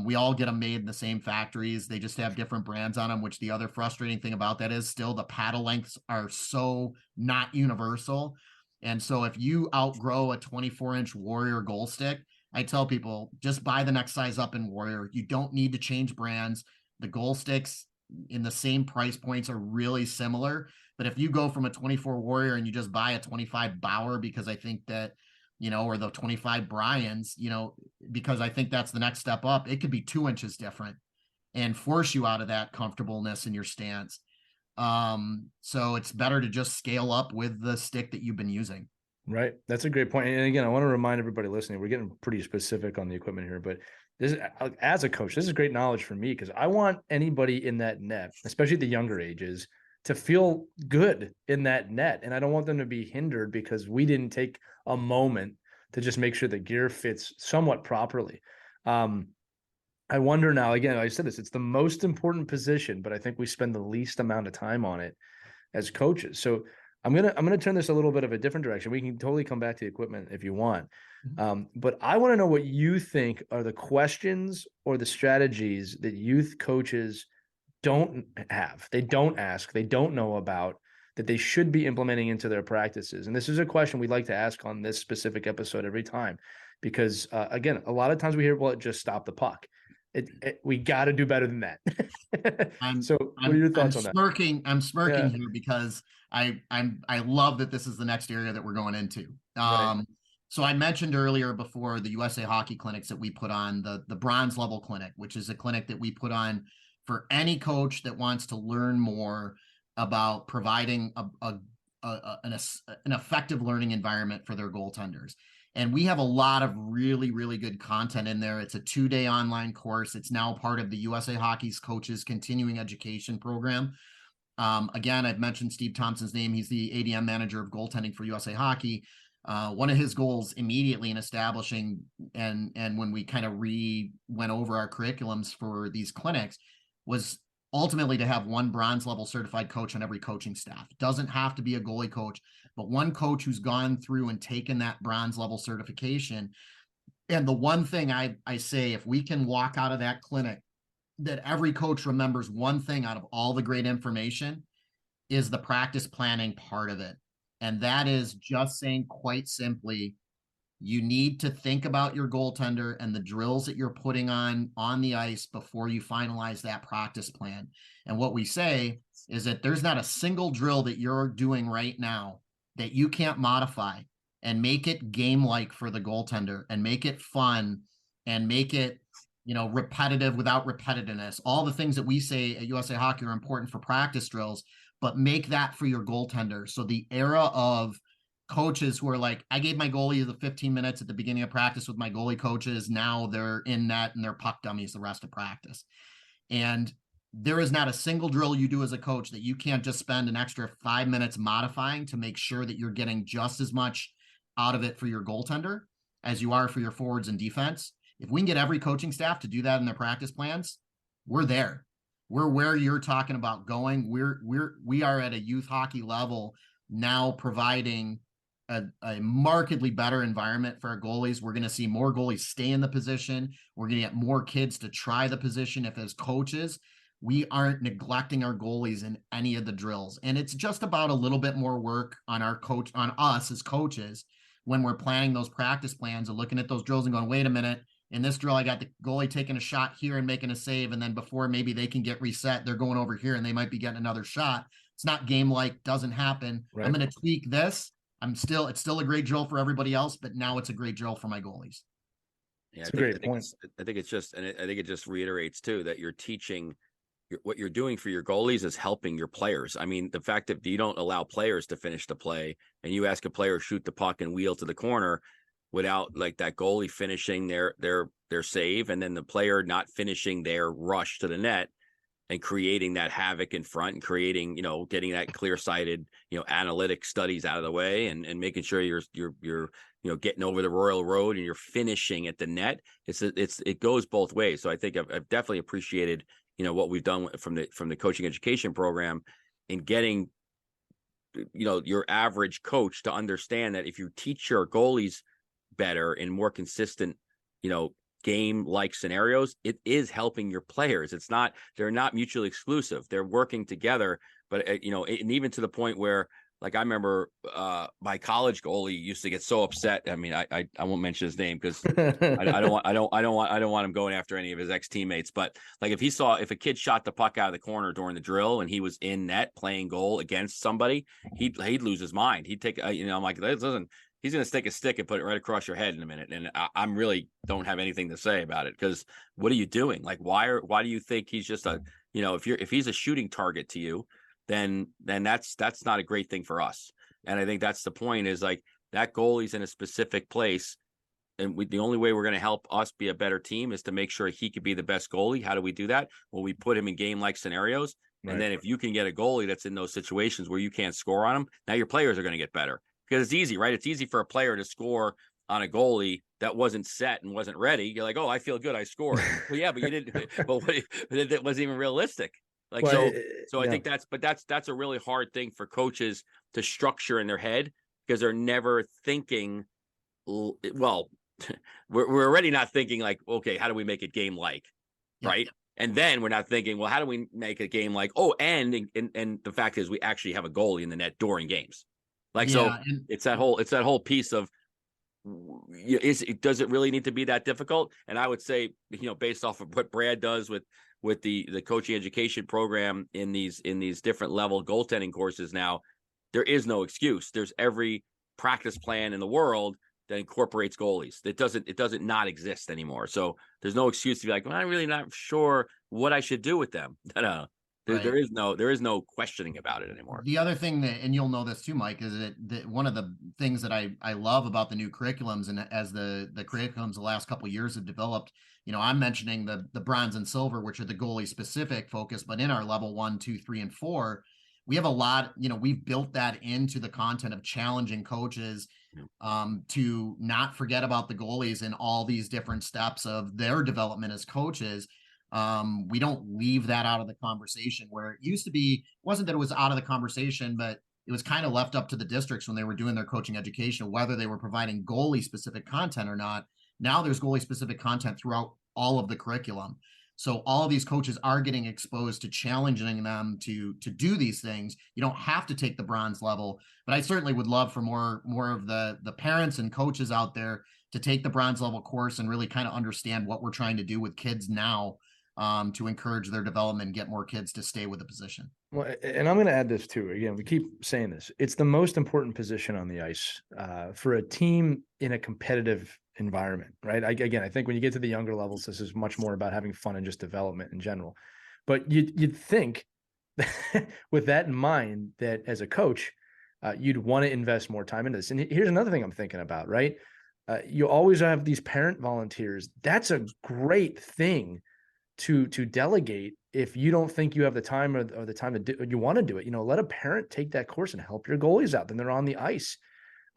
We all get them made in the same factories. They just have different brands on them, which the other frustrating thing about that is still the paddle lengths are so not universal. And so if you outgrow a 24-inch Warrior goal stick, I tell people, just buy the next size up in Warrior. You don't need to change brands. The goal sticks in the same price points are really similar. But if you go from a 24 Warrior and you just buy a 25 Bauer, because I think that, or the 25 Bryans, because I think that's the next step up, it could be 2 inches different and force you out of that comfortableness in your stance. So it's better to just scale up with the stick that you've been using. Right. That's a great point. And again, I want to remind everybody listening, we're getting pretty specific on the equipment here, but this is, as a coach, this is great knowledge for me, because I want anybody in that net, especially the younger ages, to feel good in that net. And I don't want them to be hindered because we didn't take a moment to just make sure the gear fits somewhat properly. I wonder now, again, I said this, it's the most important position, but I think we spend the least amount of time on it as coaches. So I'm gonna turn this a little bit of a different direction. We can totally come back to the equipment if you want. But I want to know what you think are the questions or the strategies that youth coaches don't have, they don't ask, they don't know about, that they should be implementing into their practices. And this is a question we'd like to ask on this specific episode every time, because again, a lot of times we hear, well, just stop the puck. We got to do better than that. What are your thoughts on that? I'm smirking here because I love that this is the next area that we're going into. Right. So I mentioned earlier before the USA Hockey clinics that we put on, the bronze level clinic, which is a clinic that we put on for any coach that wants to learn more about providing an effective learning environment for their goaltenders. And we have a lot of really, really good content in there. It's a 2-day online course. It's now part of the USA Hockey's coaches continuing education program. Again, I've mentioned Steve Thompson's name. He's the ADM manager of goaltending for USA Hockey. One of his goals immediately in establishing and when we kind of went over our curriculums for these clinics was ultimately to have one bronze level certified coach on every coaching staff. It doesn't have to be a goalie coach, but one coach who's gone through and taken that bronze level certification. And the one thing I say, if we can walk out of that clinic that every coach remembers one thing out of all the great information, is the practice planning part of it. And that is just saying, quite simply, you need to think about your goaltender and the drills that you're putting on the ice before you finalize that practice plan. And what we say is that there's not a single drill that you're doing right now that you can't modify and make it game-like for the goaltender and make it fun and make it, repetitive without repetitiveness. All the things that we say at USA Hockey are important for practice drills, but make that for your goaltender. So the era of coaches who are like, I gave my goalie the 15 minutes at the beginning of practice with my goalie coaches. Now they're in net and they're puck dummies the rest of practice. And there is not a single drill you do as a coach that you can't just spend an extra 5 minutes modifying to make sure that you're getting just as much out of it for your goaltender as you are for your forwards and defense. If we can get every coaching staff to do that in their practice plans, we're there. We're where you're talking about going. We are at a youth hockey level now, providing a markedly better environment for our goalies. We're going to see more goalies stay in the position. We're going to get more kids to try the position. If as coaches, we aren't neglecting our goalies in any of the drills. And it's just about a little bit more work on us as coaches when we're planning those practice plans and looking at those drills and going, wait a minute, in this drill, I got the goalie taking a shot here and making a save. And then before maybe they can get reset, they're going over here and they might be getting another shot. It's not game-like, doesn't happen. Right. I'm going to tweak this. It's still a great drill for everybody else, but now it's a great drill for my goalies. Yeah, I think it just reiterates too that you're teaching what you're doing for your goalies is helping your players. I mean, the fact that you don't allow players to finish the play and you ask a player to shoot the puck and wheel to the corner without like that goalie finishing their save and then the player not finishing their rush to the net and creating that havoc in front and creating, getting that clear-sighted, analytic studies out of the way and making sure you're getting over the Royal Road and you're finishing at the net. It goes both ways. So I think I've definitely appreciated, what we've done from the coaching education program in getting, your average coach to understand that if you teach your goalies better in more consistent, game-like scenarios, it is helping your players. They're not mutually exclusive. They're working together, but and even to the point where, like, I remember my college goalie used to get so upset. I mean, I won't mention his name because I don't want him going after any of his ex-teammates. But like, if a kid shot the puck out of the corner during the drill and he was in net playing goal against somebody, he'd lose his mind. He'd take, I'm like, listen, he's going to stick a stick and put it right across your head in a minute. And I'm really don't have anything to say about it because what are you doing? Like, why do you think he's just if he's a shooting target to you, then that's not a great thing for us. And I think that's the point is like that goalie's in a specific place. And the only way we're going to help us be a better team is to make sure he could be the best goalie. How do we do that? Well, we put him in game-like scenarios. Right. And then if you can get a goalie that's in those situations where you can't score on him, now your players are going to get better. Because it's easy, right? It's easy for a player to score on a goalie that wasn't set and wasn't ready. You're like, oh, I feel good, I scored. Well, yeah, but you didn't. But it wasn't even realistic. Like, well, so I think that's a really hard thing for coaches to structure in their head because they're never thinking. Well, we're already not thinking like, okay, how do we make it game like, right? Yeah. And then we're not thinking, well, how do we make a game like? Oh, and the fact is, we actually have a goalie in the net during games. Like, yeah, so it's that whole piece of, does it really need to be that difficult? And I would say, based off of what Brad does with the coaching education program in these different level goaltending courses now, there is no excuse. There's every practice plan in the world that incorporates goalies. It doesn't not exist anymore. So there's no excuse to be like, well, I'm really not sure what I should do with them. No. There is no questioning about it anymore. The other thing that, and you'll know this too, Mike, is that one of the things that I love about the new curriculums, and as the curriculums the last couple of years have developed, I'm mentioning the bronze and silver, which are the goalie specific focus, but in our level 1, 2, 3, and 4, we have a lot, we've built that into the content of challenging coaches to not forget about the goalies in all these different steps of their development as coaches. We don't leave that out of the conversation, where it used to be, wasn't that it was out of the conversation, but it was kind of left up to the districts when they were doing their coaching education, whether they were providing goalie specific content or not. Now there's goalie specific content throughout all of the curriculum. So all of these coaches are getting exposed to challenging them to do these things. You don't have to take the bronze level, but I certainly would love for more of the parents and coaches out there to take the bronze level course and really kind of understand what we're trying to do with kids now, to encourage their development and get more kids to stay with the position. Well, and I'm going to add this too. Again, we keep saying this. It's the most important position on the ice for a team in a competitive environment, right? I think when you get to the younger levels, this is much more about having fun and just development in general. But you'd think with that in mind that as a coach, you'd want to invest more time into this. And here's another thing I'm thinking about, right? You always have these parent volunteers. That's a great thing to delegate if you don't think you have the time or the time to do, or you want to do it. Let a parent take that course and help your goalies out. Then they're on the ice.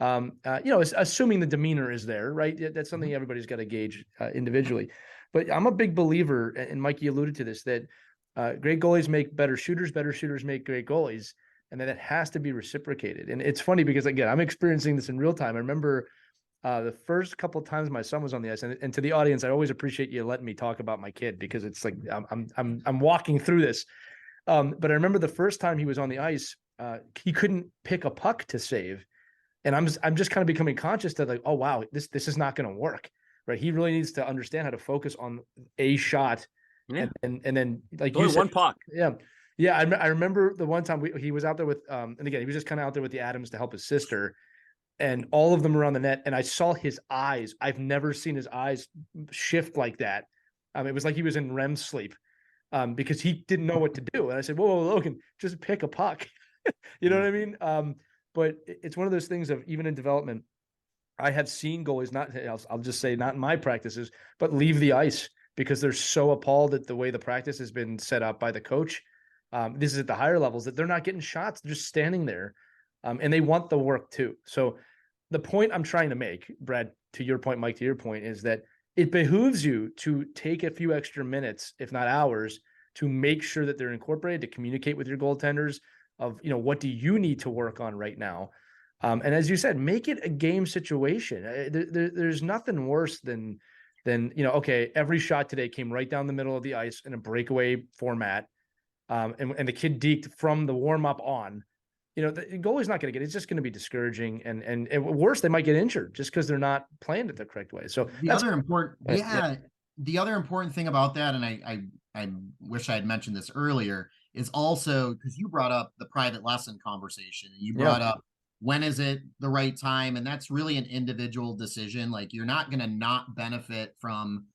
Assuming the demeanor is there, right? That's something everybody's got to gauge individually. But I'm a big believer, and Mikey alluded to this, that great goalies make better shooters make great goalies, and then it has to be reciprocated. And it's funny because, again, I'm experiencing this in real time. I remember the first couple of times my son was on the ice, and to the audience, I always appreciate you letting me talk about my kid, because it's like I'm walking through this. But I remember the first time he was on the ice, he couldn't pick a puck to save, and I'm just kind of becoming conscious that, like, oh wow, this is not going to work, right? He really needs to understand how to focus on a shot, and then, like, you said, one puck. Yeah. I remember the one time he was out there with, and again, he was just kind of out there with the Adams to help his sister. And all of them were on the net, and I saw his eyes. I've never seen his eyes shift like that. It was like he was in REM sleep, because he didn't know what to do. And I said, whoa, Logan, just pick a puck. You know what I mean? But it's one of those things of, even in development, I have seen goalies, I'll just say not in my practices, but leave the ice because they're so appalled at the way the practice has been set up by the coach. This is at the higher levels, that they're not getting shots. They're just standing there. And they want the work too. So the point I'm trying to make, Brad, to your point, Mike, to your point, is that it behooves you to take a few extra minutes, if not hours, to make sure that they're incorporated, to communicate with your goaltenders of, what do you need to work on right now? And as you said, make it a game situation. There's nothing worse than, okay, every shot today came right down the middle of the ice in a breakaway format. And the kid deked from the warm up on. The goalie's not going to get it. It's just going to be discouraging. And worse, they might get injured just because they're not planned it the correct way. So the other important thing about that, and I wish I had mentioned this earlier, is also because you brought up the private lesson conversation, and you brought up, when is it the right time? And that's really an individual decision. Like, you're not going to not benefit from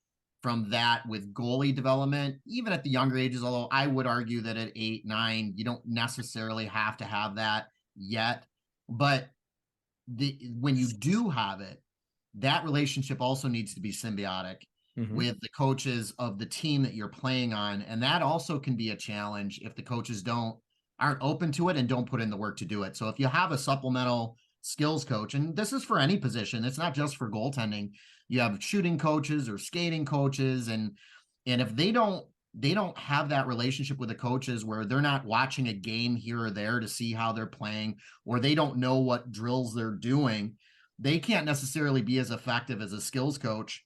that with goalie development, even at the younger ages, although I would argue that at 8, 9, you don't necessarily have to have that yet. But when you do have it, that relationship also needs to be symbiotic with the coaches of the team that you're playing on. And that also can be a challenge if the coaches aren't open to it and don't put in the work to do it. So if you have a supplemental skills coach, and this is for any position, it's not just for goaltending, you have shooting coaches or skating coaches, and if they don't have that relationship with the coaches, where they're not watching a game here or there to see how they're playing, or they don't know what drills they're doing, they can't necessarily be as effective as a skills coach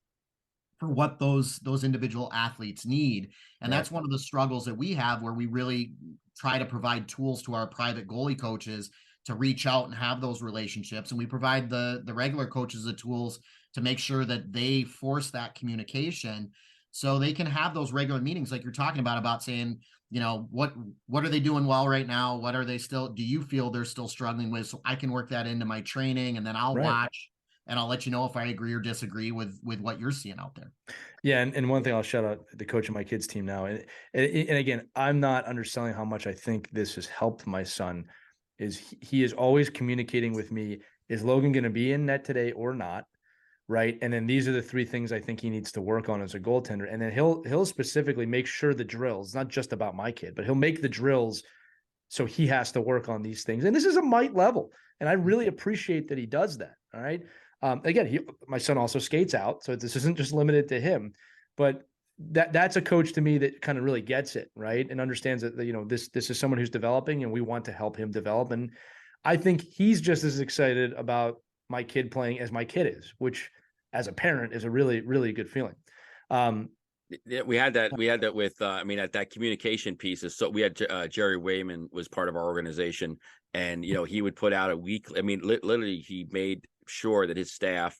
for what those individual athletes need. And that's one of the struggles that we have, where we really try to provide tools to our private goalie coaches to reach out and have those relationships. And we provide the regular coaches the tools to make sure that they force that communication, so they can have those regular meetings like you're talking about saying, what are they doing well right now? What are they do you feel they're still struggling with? So I can work that into my training, and then I'll watch and I'll let you know if I agree or disagree with what you're seeing out there. Yeah, and one thing I'll shout out the coach of my kids' team now, and again, I'm not underselling how much I think this has helped my son. Is he is always communicating with me, is Logan going to be in net today or not? Right. And then these are the three things I think he needs to work on as a goaltender. And then he'll specifically make sure the drills, not just about my kid, but he'll make the drills so he has to work on these things. And this is a mite level. And I really appreciate that he does that. All right. Again, my son also skates out, so this isn't just limited to him, but that's a coach to me that kind of really gets it, right, and understands that this is someone who's developing, and we want to help him develop. And I think he's just as excited about my kid playing as my kid is, which, as a parent, is a really, really good feeling. Yeah, we had that with at that communication piece is, so we had Jerry Wayman was part of our organization, and he would put out a weekly, literally he made sure that his staff,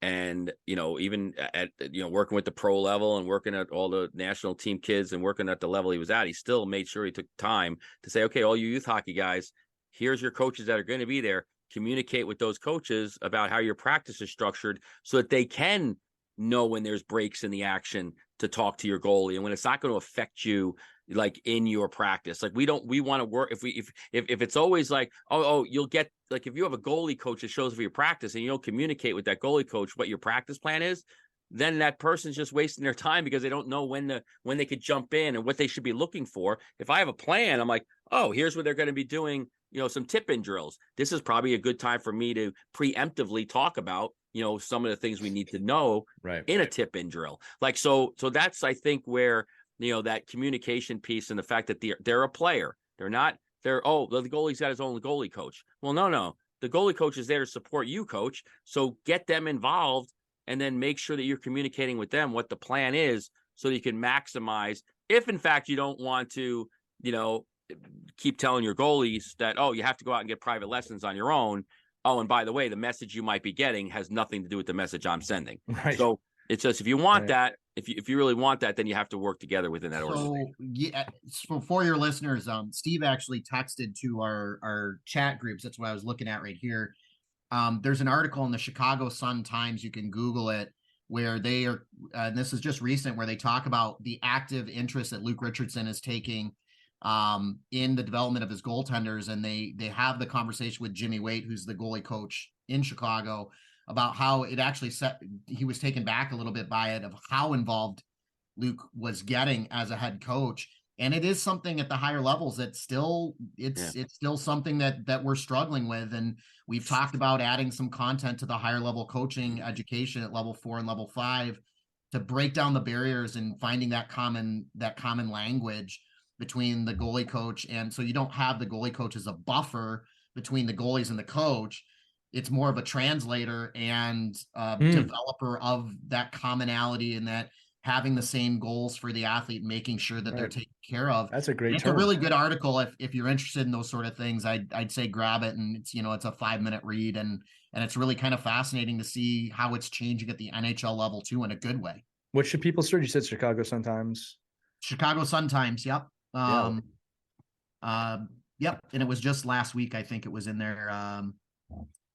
and even at working with the pro level and working at all the national team kids and working at the level he was at, he still made sure he took time to say, okay, all you youth hockey guys, here's your coaches that are going to be there. Communicate with those coaches about how your practice is structured so that they can know when there's breaks in the action to talk to your goalie, and when it's not going to affect you like in your practice. Like we want to work if it's always like, oh, you'll get, like, if you have a goalie coach that shows for your practice and you don't communicate with that goalie coach what your practice plan is, then that person's just wasting their time because they don't know when they could jump in and what they should be looking for. If I have a plan, I'm like, oh, here's what they're going to be doing, some tip-in drills. This is probably a good time for me to preemptively talk about, some of the things we need to know in a tip-in drill. Like, so that's, I think, where, that communication piece and the fact that they're a player. The goalie's got his own goalie coach. Well, no. The goalie coach is there to support you, coach. So get them involved and then make sure that you're communicating with them what the plan is so that you can maximize. If, in fact, you don't want to, keep telling your goalies that, oh, you have to go out and get private lessons on your own. Oh, and by the way, the message you might be getting has nothing to do with the message I'm sending. Right. So it's just, if you want that, if you really want that, then you have to work together within that organization. So for your listeners, Steve actually texted to our chat groups. That's what I was looking at right here. There's an article in the Chicago Sun-Times, you can Google it, where they are, and this is just recent, where they talk about the active interest that Luke Richardson is taking in the development of his goaltenders. And they have the conversation with Jimmy Waite, who's the goalie coach in Chicago, about how it actually he was taken back a little bit by it, of how involved Luke was getting as a head coach. And it is something at the higher levels that it's still something that we're struggling with. And we've talked about adding some content to the higher level coaching education at level 4 and level 5 to break down the barriers and finding that common language between the goalie coach. And so you don't have the goalie coach as a buffer between the goalies and the coach. It's more of a translator and developer of that commonality, and that having the same goals for the athlete, making sure that they're taken care of. That's a great It's term. a really good article. If you're interested in those sort of things, I'd say grab it. And it's, it's a 5-minute read, and it's really kind of fascinating to see how it's changing at the NHL level too, in a good way. What should people search? You said Chicago Sun-Times. Chicago Sun-Times. Yep. Yep. And it was just last week, I think it was in there.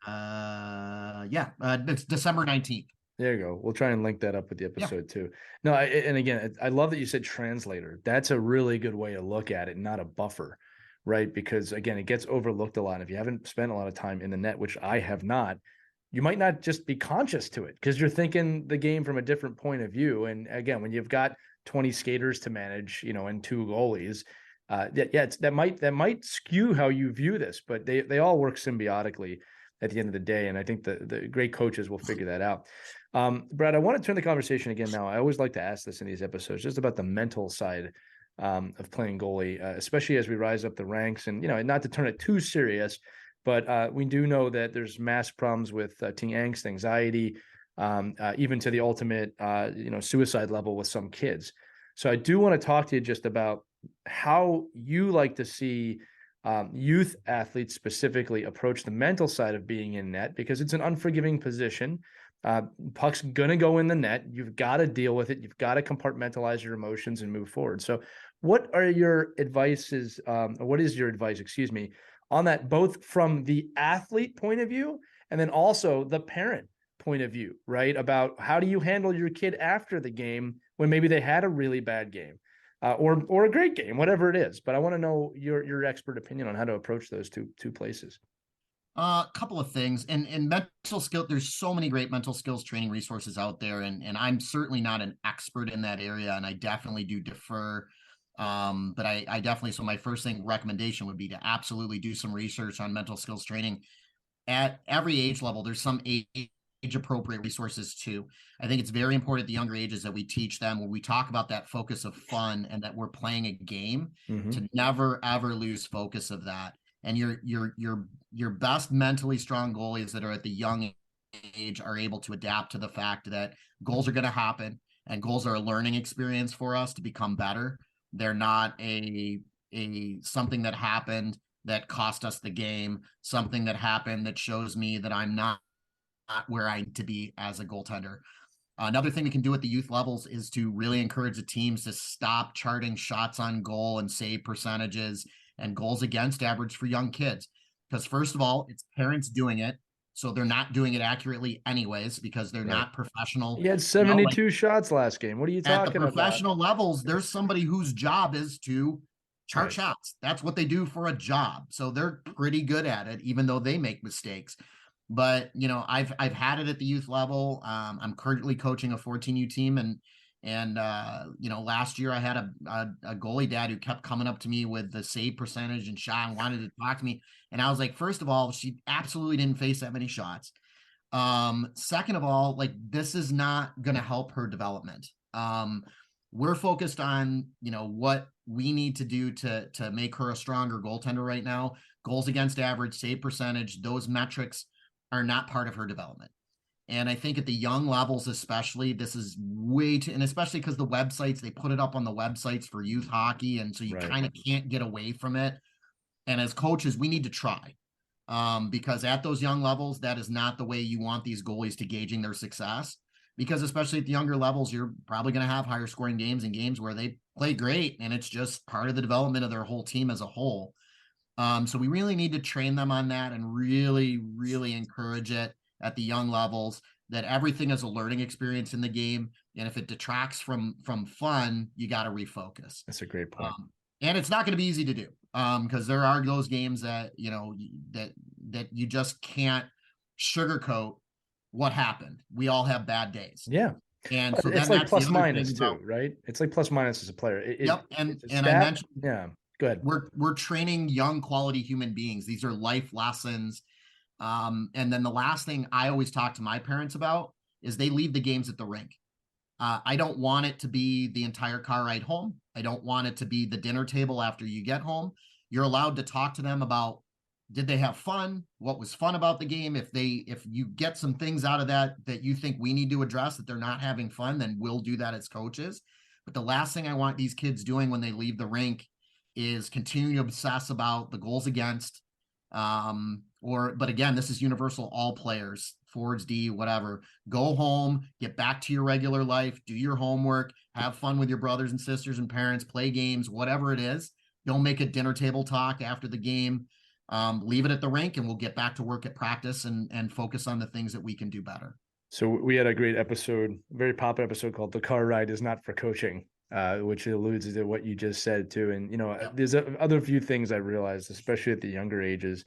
It's December 19th. There you go. We'll try and link that up with the episode too. No, and again, I love that you said translator. That's a really good way to look at it, not a buffer, right? Because again, it gets overlooked a lot. If you haven't spent a lot of time in the net, which I have not, you might not just be conscious to it because you're thinking the game from a different point of view. And again, when you've got 20 skaters to manage, and 2 goalies, that might skew how you view this, but they all work symbiotically at the end of the day. And I think the great coaches will figure that out. Brad, I want to turn the conversation again now. I always like to ask this in these episodes, just about the mental side of playing goalie, especially as we rise up the ranks. And, not to turn it too serious, but we do know that there's mass problems with teen angst, anxiety, even to the ultimate, suicide level with some kids. So I do want to talk to you just about how you like to see youth athletes specifically approach the mental side of being in net, because it's an unforgiving position. Puck's going to go in the net. You've got to deal with it. You've got to compartmentalize your emotions and move forward. So what are your advices? What is your advice, on that, both from the athlete point of view and then also the parent point of view, right? About how do you handle your kid after the game when maybe they had a really bad game, or a great game, whatever it is. But I want to know your expert opinion on how to approach those two places. A couple of things, and mental skill. There's so many great mental skills training resources out there, and I'm certainly not an expert in that area, and I definitely do defer. But I definitely, so my first recommendation would be to absolutely do some research on mental skills training at every age level. There's some age appropriate resources too. I think it's very important at the younger ages that we teach them, when we talk about that focus of fun and that we're playing a game, to never ever lose focus of that. And your best mentally strong goalies that are at the young age are able to adapt to the fact that goals are going to happen, and goals are a learning experience for us to become better. They're not a something that happened that cost us the game, something that happened that shows me that I'm not where I need to be as a goaltender. Another thing we can do at the youth levels is to really encourage the teams to stop charting shots on goal and save percentages and goals against average for young kids. Because first of all, it's parents doing it, so they're not doing it accurately anyways, because they're not professional. He had 72 shots last game. What are you talking about? At the professional about? levels, there's somebody whose job is to chart shots. That's what they do for a job. So they're pretty good at it, even though they make mistakes. But I've had it at the youth level. I'm currently coaching a 14U team, and last year I had a goalie dad who kept coming up to me with the save percentage and shot and wanted to talk to me. And I was like, first of all, she absolutely didn't face that many shots. Second of all, this is not going to help her development. We're focused on, what we need to do to make her a stronger goaltender right now. Goals against average, save percentage, those metrics are not part of her development. And I think at the young levels, especially, this is way too, and especially because the websites, they put it up on the websites for youth hockey. And so you kind of can't get away from it. And as coaches, we need to try, because at those young levels, that is not the way you want these goalies to gauging their success. Because especially at the younger levels, you're probably going to have higher scoring games and games where they play great. And it's just part of the development of their whole team as a whole. So we really need to train them on that and really, really encourage it at the young levels, that everything is a learning experience in the game. And if it detracts from fun, you got to refocus. That's a great point. And it's not going to be easy to do, because there are those games that, that you just can't sugarcoat what happened. We all have bad days. Yeah. And so it's like plus minus too, right? It's like plus minus as a player. Yep. And I mentioned, go ahead. We're training young quality human beings. These are life lessons. And then the last thing I always talk to my parents about is they leave the games at the rink. I don't want it to be the entire car ride home. I don't want it to be the dinner table after you get home. You're allowed to talk to them about, did they have fun? What was fun about the game? If you get some things out of that you think we need to address, that they're not having fun, then we'll do that as coaches. But the last thing I want these kids doing when they leave the rink is continuing to obsess about the goals against, but again, this is universal, all players, forwards, D, whatever. Go home, get back to your regular life, do your homework, have fun with your brothers and sisters and parents, play games, whatever it is. Don't make it dinner table talk after the game. Leave it at the rink, and we'll get back to work at practice and focus on the things that we can do better. So we had a great episode, very popular episode called "The Car Ride is Not for Coaching," which alludes to what you just said too. And there's other few things I realized, especially at the younger ages.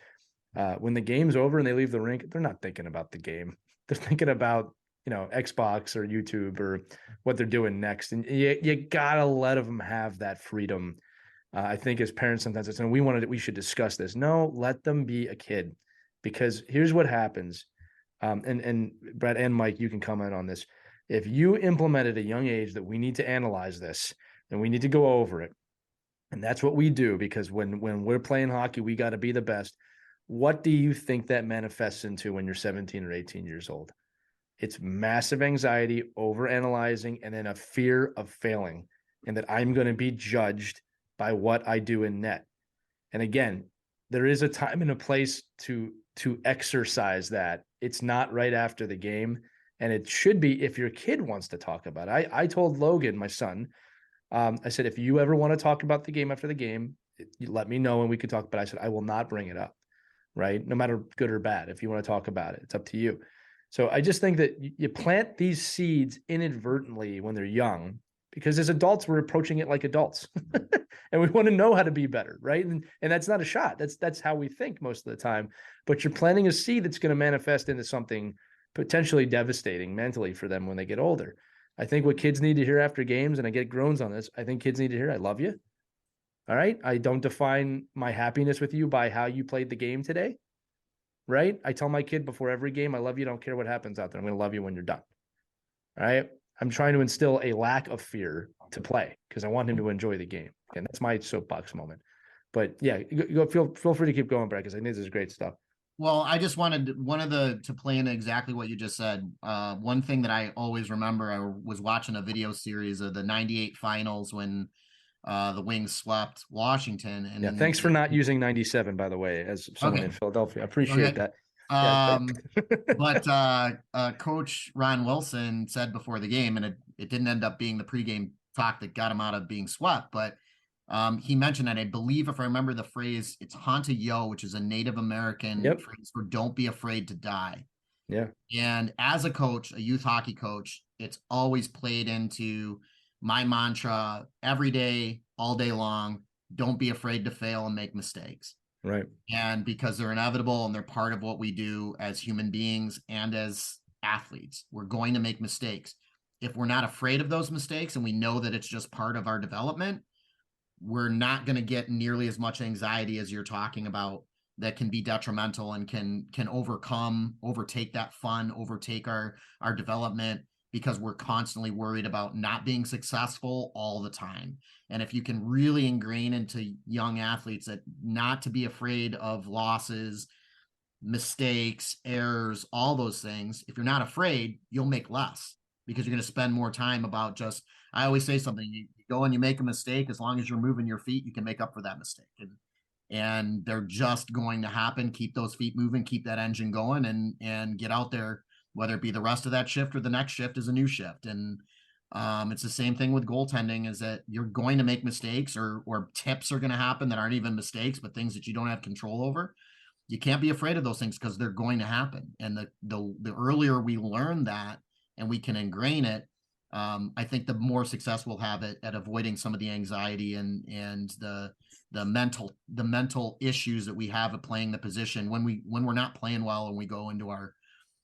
When the game's over and they leave the rink, they're not thinking about the game. They're thinking about Xbox or YouTube or what they're doing next. And you gotta let them have that freedom. I think as parents sometimes it's, and we should discuss this. No, let them be a kid, because here's what happens. And Brett and Mike, you can comment on this. If you implement at a young age that we need to analyze this and we need to go over it, and that's what we do, because when we're playing hockey, we got to be the best. What do you think that manifests into when you're 17 or 18 years old? It's massive anxiety, overanalyzing, and then a fear of failing, and that I'm going to be judged by what I do in net. And again, there is a time and a place to exercise that. It's not right after the game. And it should be if your kid wants to talk about it. I told Logan, my son, I said, if you ever want to talk about the game after the game, you let me know and we could talk. But I said, I will not bring it up, right? No matter good or bad. If you want to talk about it, it's up to you. So I just think that you plant these seeds inadvertently when they're young, because as adults, we're approaching it like adults and we want to know how to be better. Right. And that's not a shot. That's how we think most of the time, but you're planting a seed that's going to manifest into something potentially devastating mentally for them when they get older. I think what kids need to hear after games, and I get groans on this, I think kids need to hear, I love you. All right. I don't define my happiness with you by how you played the game today. Right. I tell my kid before every game, I love you. Don't care what happens out there. I'm going to love you when you're done. All right. I'm trying to instill a lack of fear to play because I want him to enjoy the game. And that's my soapbox moment. But yeah, feel free to keep going, Brad, because I think this is great stuff. Well, I just wanted to play into exactly what you just said. One thing that I always remember, I was watching a video series of the '98 finals when the Wings swept Washington. And yeah, thanks for not using 97, by the way, as someone in Philadelphia. I appreciate that. But Coach Ron Wilson said before the game, and it didn't end up being the pregame talk that got him out of being swept, but he mentioned, and I believe if I remember the phrase, it's Hanta Yo, which is a Native American phrase for don't be afraid to die. Yeah. And as a coach, a youth hockey coach, it's always played into my mantra every day, all day long. Don't be afraid to fail and make mistakes. Right. And because they're inevitable and they're part of what we do as human beings and as athletes, we're going to make mistakes. If we're not afraid of those mistakes and we know that it's just part of our development, we're not going to get nearly as much anxiety as you're talking about that can be detrimental and can overtake that fun, overtake our development, because we're constantly worried about not being successful all the time. And if you can really ingrain into young athletes that not to be afraid of losses, mistakes, errors, all those things, if you're not afraid, you'll make less because you're going to spend more time about just, I always say something, you go and you make a mistake, as long as you're moving your feet, you can make up for that mistake. And they're just going to happen. Keep those feet moving, keep that engine going, and get out there, whether it be the rest of that shift or the next shift is a new shift. And it's the same thing with goaltending, is that you're going to make mistakes or tips are going to happen that aren't even mistakes, but things that you don't have control over. You can't be afraid of those things because they're going to happen. And the earlier we learn that and we can ingrain it, I think the more success we'll have at avoiding some of the anxiety and the mental issues that we have at playing the position when we're not playing well and we go into our,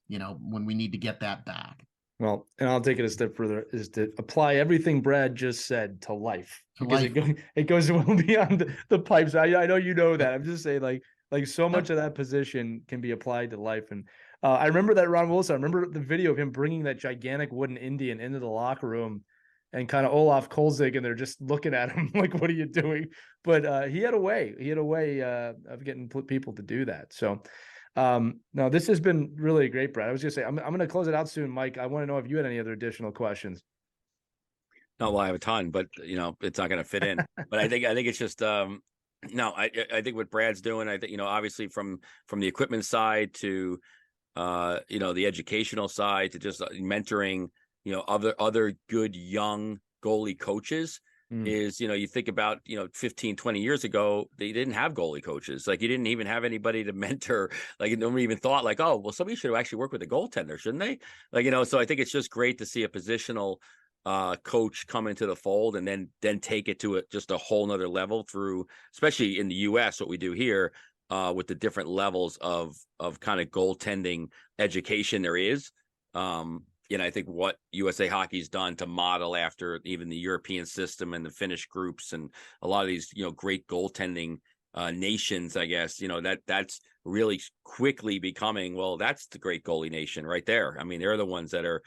when we need to get that back. Well, and I'll take it a step further, is to apply everything Brad just said to life. Because it goes well beyond the pipes. I know you know that. I'm just saying, like so much of that position can be applied to life. And I remember that Ron Wilson, I remember the video of him bringing that gigantic wooden Indian into the locker room and kind of Olaf Kolzig, and they're just looking at him like, what are you doing? But he had a way of getting people to do that. So no, this has been really great, Brad. I was going to say, I'm going to close it out soon, Mike. I want to know if you had any other additional questions. No, well, I have a ton, but it's not going to fit in. But I think it's just no. I think what Brad's doing, I think obviously from the equipment side to the educational side to just mentoring other good young goalie coaches is you think about 15 20 years ago, they didn't have goalie coaches. Like, you didn't even have anybody to mentor. Like, nobody even thought like, oh well, somebody should actually work with a goaltender, shouldn't they? Like, so I think it's just great to see a positional coach come into the fold and then take it to just a whole nother level through, especially in the US, what we do here with the different levels of kind of goaltending education there is. I think what USA Hockey's done to model after even the European system and the Finnish groups and a lot of these, great goaltending nations, I guess, that's really quickly becoming, well, that's the great goalie nation right there. I mean, they're the ones that are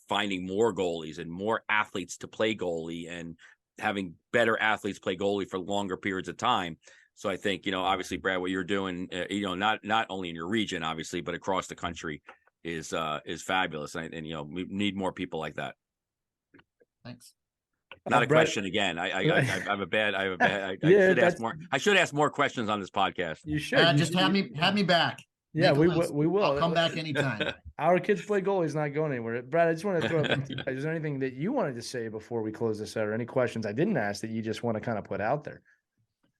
finding more goalies and more athletes to play goalie and having better athletes play goalie for longer periods of time. So I think, obviously, Brad, what you're doing, not only in your region, obviously, but across the country is fabulous. And we need more people like that. Thanks. Not a question again. I have a bad. I should ask more questions on this podcast. You should. Just have me back. Yeah, we will. I'll come back anytime. Our Kids Play Goalie is not going anywhere. Brad, I just want to throw it. Is there anything that you wanted to say before we close this out, or any questions I didn't ask that you just want to kind of put out there?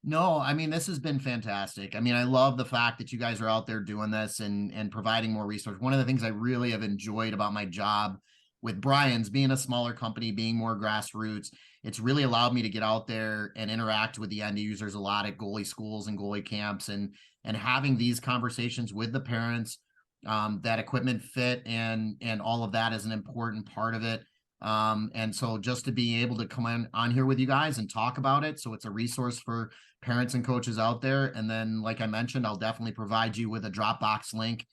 No, I mean, this has been fantastic. I mean, I love the fact that you guys are out there doing this and providing more resources. One of the things I really have enjoyed about my job with Brian's being a smaller company, being more grassroots, it's really allowed me to get out there and interact with the end users a lot at goalie schools and goalie camps, and having these conversations with the parents. That equipment fit and all of that is an important part of it. And so just to be able to come on here with you guys and talk about it, so it's a resource for parents and coaches out there. And then, like I mentioned, I'll definitely provide you with a Dropbox link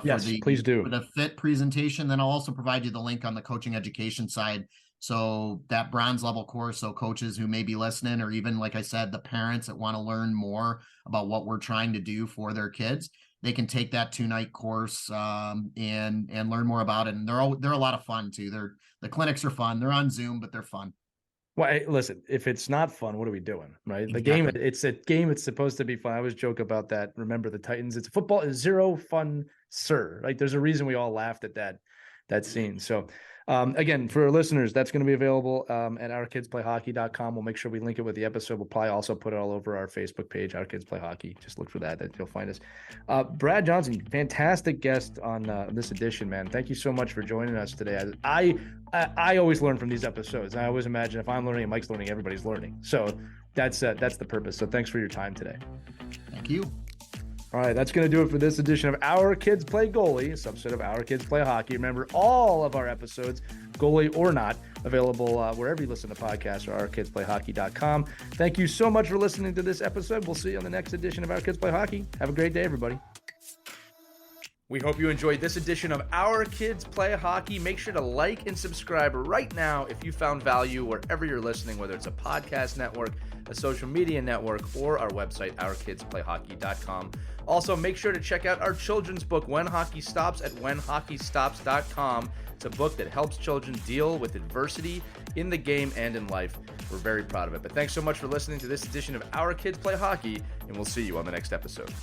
Yes, please do. for the fit presentation. Then I'll also provide you the link on the coaching education side. So that bronze level course, so coaches who may be listening, or even, like I said, the parents that want to learn more about what we're trying to do for their kids, they can take that 2-night course and learn more about it. And they're a lot of fun too. The clinics are fun. They're on Zoom, but they're fun. Well, hey, listen, if it's not fun, what are we doing, right? Exactly. The game, it's a game. It's supposed to be fun. I always joke about that. Remember the Titans? It's football is zero fun, sir. Like there's a reason we all laughed at that scene. So again, for our listeners, that's going to be available at ourkidsplayhockey.com. We'll make sure we link it with the episode. We'll probably also put it all over our Facebook page, Our Kids Play Hockey. Just look for that you'll find us. Brad Johnson, fantastic guest on this edition, man. Thank you so much for joining us today. I always learn from these episodes. I always imagine if I'm learning and Mike's learning, everybody's learning. So that's the purpose. So thanks for your time today. Thank you. All right, that's going to do it for this edition of Our Kids Play Goalie, a subset of Our Kids Play Hockey. Remember, all of our episodes, goalie or not, available wherever you listen to podcasts or ourkidsplayhockey.com. Thank you so much for listening to this episode. We'll see you on the next edition of Our Kids Play Hockey. Have a great day, everybody. We hope you enjoyed this edition of Our Kids Play Hockey. Make sure to like and subscribe right now if you found value wherever you're listening, whether it's a podcast network, a social media network, or our website, ourkidsplayhockey.com. Also, make sure to check out our children's book, When Hockey Stops, at whenhockeystops.com. It's a book that helps children deal with adversity in the game and in life. We're very proud of it. But thanks so much for listening to this edition of Our Kids Play Hockey, and we'll see you on the next episode.